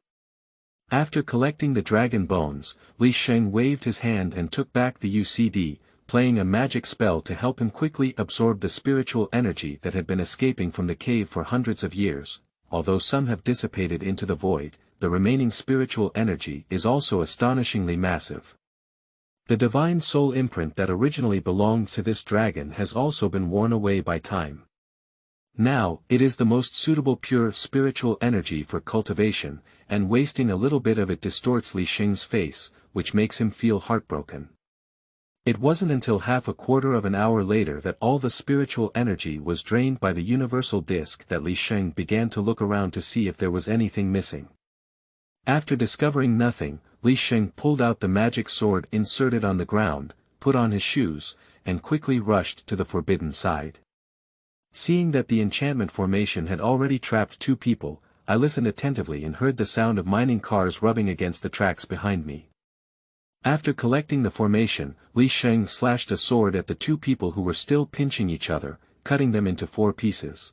After collecting the dragon bones, Li Sheng waved his hand and took back the UCD, playing a magic spell to help him quickly absorb the spiritual energy that had been escaping from the cave for hundreds of years. Although some have dissipated into the void, the remaining spiritual energy is also astonishingly massive. The divine soul imprint that originally belonged to this dragon has also been worn away by time. Now, it is the most suitable pure spiritual energy for cultivation, and wasting a little bit of it distorts Li Sheng's face, which makes him feel heartbroken. It wasn't until half a quarter of an hour later that all the spiritual energy was drained by the universal disc that Li Sheng began to look around to see if there was anything missing. After discovering nothing, Li Sheng pulled out the magic sword inserted on the ground, put on his shoes, and quickly rushed to the forbidden side. Seeing that the enchantment formation had already trapped 2 people, I listened attentively and heard the sound of mining cars rubbing against the tracks behind me. After collecting the formation, Li Sheng slashed a sword at the 2 people who were still pinching each other, cutting them into 4 pieces.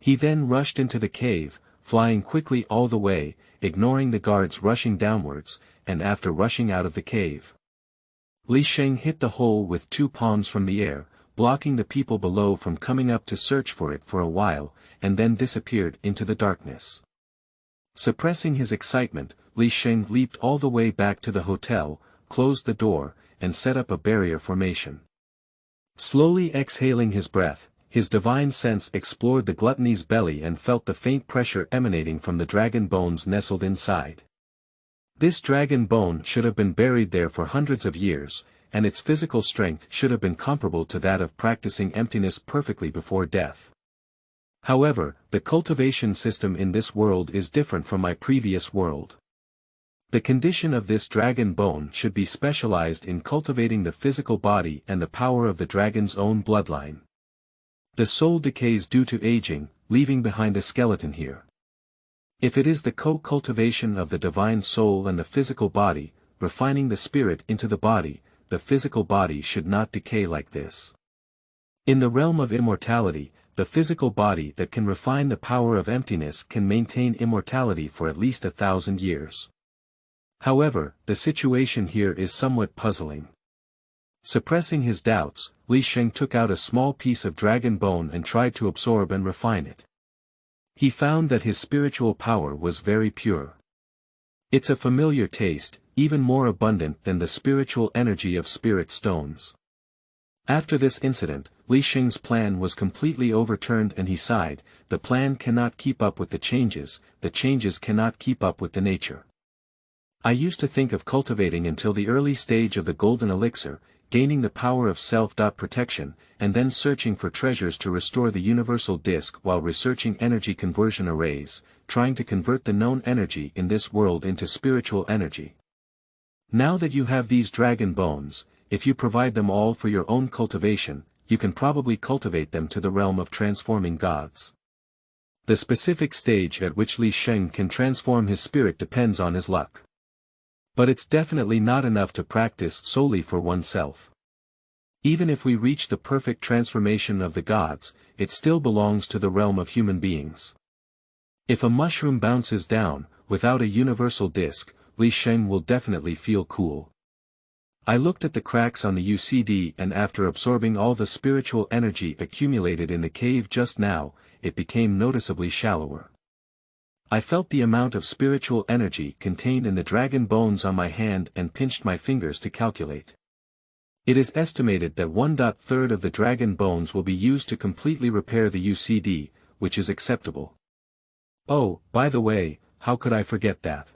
He then rushed into the cave, flying quickly all the way, ignoring the guards rushing downwards, and after rushing out of the cave, Li Sheng hit the hole with 2 palms from the air, blocking the people below from coming up to search for it for a while, and then disappeared into the darkness. Suppressing his excitement, Li Sheng leaped all the way back to the hotel, closed the door, and set up a barrier formation. Slowly exhaling his breath, his divine sense explored the glutton's belly and felt the faint pressure emanating from the dragon bones nestled inside. This dragon bone should have been buried there for hundreds of years, and its physical strength should have been comparable to that of practicing emptiness perfectly before death. However, the cultivation system in this world is different from my previous world. The condition of this dragon bone should be specialized in cultivating the physical body and the power of the dragon's own bloodline. The soul decays due to aging, leaving behind a skeleton here. If it is the co-cultivation of the divine soul and the physical body, refining the spirit into the body, the physical body should not decay like this. In the realm of immortality, the physical body that can refine the power of emptiness can maintain immortality for at least 1,000 years. However, the situation here is somewhat puzzling. Suppressing his doubts, Li Sheng took out a small piece of dragon bone and tried to absorb and refine it. He found that his spiritual power was very pure. It's a familiar taste, even more abundant than the spiritual energy of spirit stones. After this incident, Li Sheng's plan was completely overturned and he sighed, the plan cannot keep up with the changes cannot keep up with the nature. I used to think of cultivating until the early stage of the golden elixir, gaining the power of self-protection, and then searching for treasures to restore the universal disk while researching energy conversion arrays, trying to convert the known energy in this world into spiritual energy. Now that you have these dragon bones, if you provide them all for your own cultivation, you can probably cultivate them to the realm of transforming gods. The specific stage at which Li Sheng can transform his spirit depends on his luck. But it's definitely not enough to practice solely for oneself. Even if we reach the perfect transformation of the gods, it still belongs to the realm of human beings. If a mushroom bounces down, without a universal disk, Li Sheng will definitely feel cool. I looked at the cracks on the UCD and after absorbing all the spiritual energy accumulated in the cave just now, it became noticeably shallower. I felt the amount of spiritual energy contained in the dragon bones on my hand and pinched my fingers to calculate. It is estimated that 1/3 of the dragon bones will be used to completely repair the UCD, which is acceptable. Oh, by the way, how could I forget that?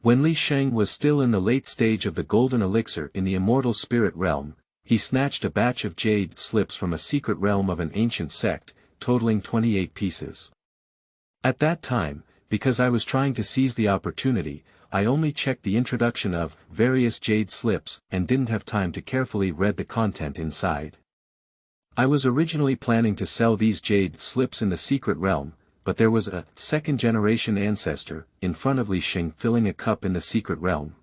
When Li Sheng was still in the late stage of the golden elixir in the immortal spirit realm, he snatched a batch of jade slips from a secret realm of an ancient sect, totaling 28 pieces. At that time, because I was trying to seize the opportunity, I only checked the introduction of various jade slips and didn't have time to carefully read the content inside. I was originally planning to sell these jade slips in the secret realm, but there was a second-generation ancestor in front of Li Sheng filling a cup in the secret realm.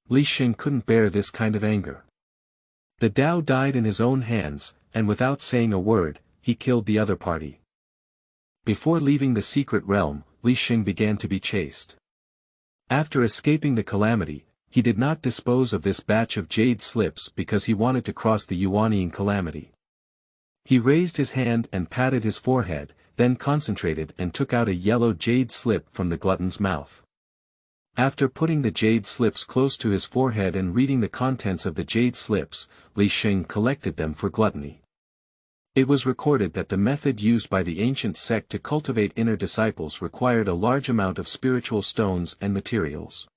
Li Sheng couldn't bear this kind of anger. The Tao died in his own hands, and without saying a word, he killed the other party. Before leaving the secret realm, Li Sheng began to be chased. After escaping the calamity, he did not dispose of this batch of jade slips because he wanted to cross the Yuanian calamity. He raised his hand and patted his forehead, then concentrated and took out a yellow jade slip from the glutton's mouth. After putting the jade slips close to his forehead and reading the contents of the jade slips, Li Sheng collected them for gluttony. It was recorded that the method used by the ancient sect to cultivate inner disciples required a large amount of spiritual stones and materials.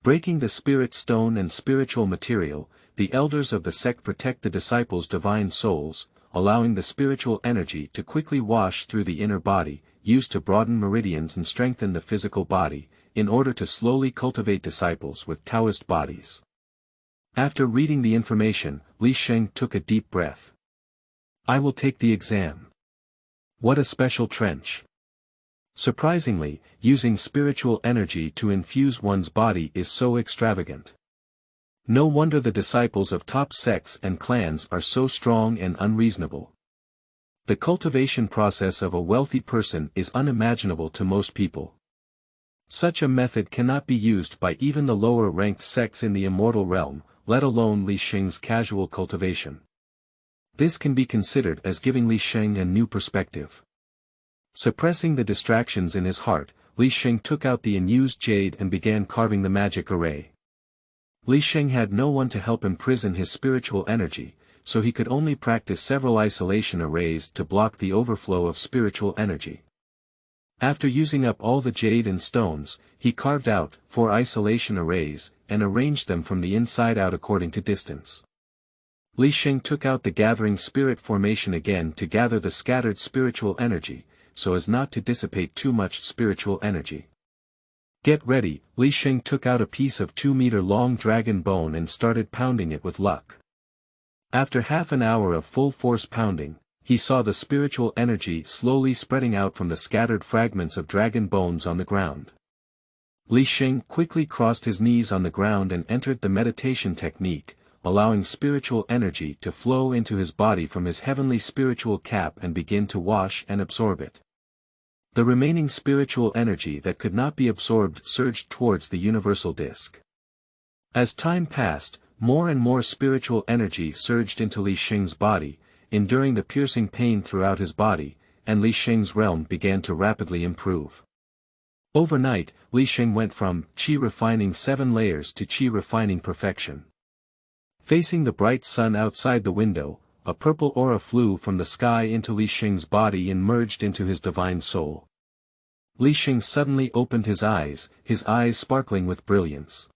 Breaking the spirit stone and spiritual material, the elders of the sect protect the disciples' divine souls, allowing the spiritual energy to quickly wash through the inner body, used to broaden meridians and strengthen the physical body, in order to slowly cultivate disciples with Taoist bodies. After reading the information, Li Sheng took a deep breath. I will take the exam. What a special trench. Surprisingly, using spiritual energy to infuse one's body is so extravagant. No wonder the disciples of top sects and clans are so strong and unreasonable. The cultivation process of a wealthy person is unimaginable to most people. Such a method cannot be used by even the lower-ranked sects in the immortal realm, let alone Li Sheng's casual cultivation. This can be considered as giving Li Sheng a new perspective. Suppressing the distractions in his heart, Li Sheng took out the unused jade and began carving the magic array. Li Sheng had no one to help imprison his spiritual energy, so he could only practice several isolation arrays to block the overflow of spiritual energy. After using up all the jade and stones, he carved out 4 isolation arrays, and arranged them from the inside out according to distance. Li Sheng took out the gathering spirit formation again to gather the scattered spiritual energy, so as not to dissipate too much spiritual energy. Get ready, Li Sheng took out a piece of 2-meter-long dragon bone and started pounding it with luck. After half an hour of full-force pounding, he saw the spiritual energy slowly spreading out from the scattered fragments of dragon bones on the ground. Li Sheng quickly crossed his knees on the ground and entered the meditation technique, allowing spiritual energy to flow into his body from his heavenly spiritual cap and begin to wash and absorb it. The remaining spiritual energy that could not be absorbed surged towards the universal disk. As time passed, more and more spiritual energy surged into Li Sheng's body, enduring the piercing pain throughout his body, and Li Sheng's realm began to rapidly improve. Overnight, Li Sheng went from qi refining 7 layers to qi refining perfection. Facing the bright sun outside the window, a purple aura flew from the sky into Li Sheng's body and merged into his divine soul. Li Sheng suddenly opened his eyes sparkling with brilliance.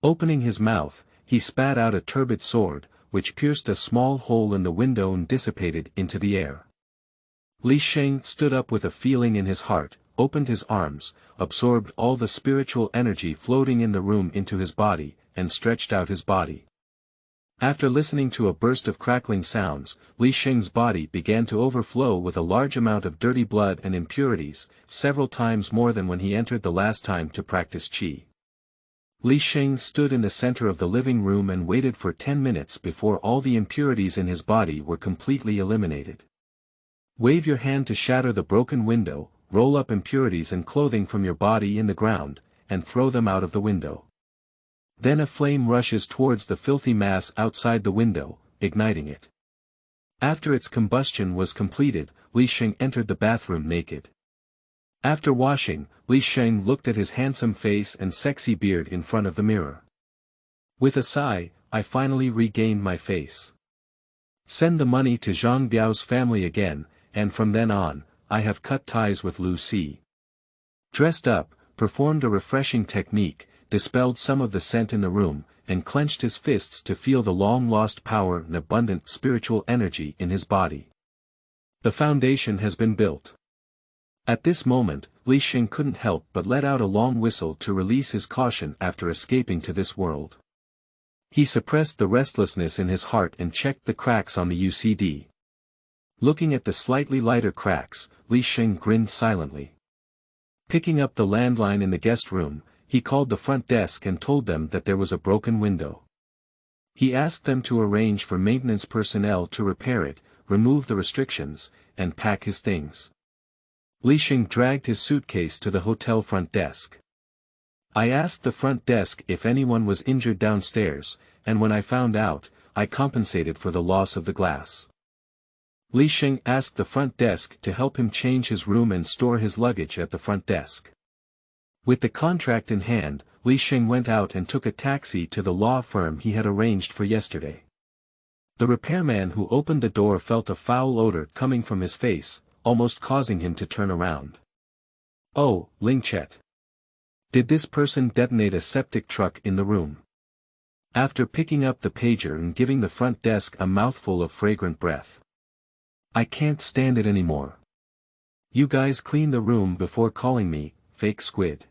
Opening his mouth, he spat out a turbid sword, which pierced a small hole in the window and dissipated into the air. Li Sheng stood up with a feeling in his heart, opened his arms, absorbed all the spiritual energy floating in the room into his body, and stretched out his body. After listening to a burst of crackling sounds, Li Sheng's body began to overflow with a large amount of dirty blood and impurities, several times more than when he entered the last time to practice qi. Li Sheng stood in the center of the living room and waited for 10 minutes before all the impurities in his body were completely eliminated. Wave your hand to shatter the broken window, roll up impurities and clothing from your body in the ground, and throw them out of the window. Then a flame rushes towards the filthy mass outside the window, igniting it. After its combustion was completed, Li Sheng entered the bathroom naked. After washing, Li Sheng looked at his handsome face and sexy beard in front of the mirror. With a sigh, I finally regained my face. Send the money to Zhang Biao's family again, and from then on, I have cut ties with Lu Si. Dressed up, performed a refreshing technique, dispelled some of the scent in the room, and clenched his fists to feel the long-lost power and abundant spiritual energy in his body. The foundation has been built. At this moment, Li Sheng couldn't help but let out a long whistle to release his caution after escaping to this world. He suppressed the restlessness in his heart and checked the cracks on the UCD. Looking at the slightly lighter cracks, Li Sheng grinned silently. Picking up the landline in the guest room, he called the front desk and told them that there was a broken window. He asked them to arrange for maintenance personnel to repair it, remove the restrictions, and pack his things. Li Sheng dragged his suitcase to the hotel front desk. I asked the front desk if anyone was injured downstairs, and when I found out, I compensated for the loss of the glass. Li Sheng asked the front desk to help him change his room and store his luggage at the front desk. With the contract in hand, Li Sheng went out and took a taxi to the law firm he had arranged for yesterday. The repairman who opened the door felt a foul odor coming from his face, almost causing him to turn around. Oh, Ling Chet. Did this person detonate a septic truck in the room? After picking up the pager and giving the front desk a mouthful of fragrant breath. I can't stand it anymore. You guys clean the room before calling me, fake squid.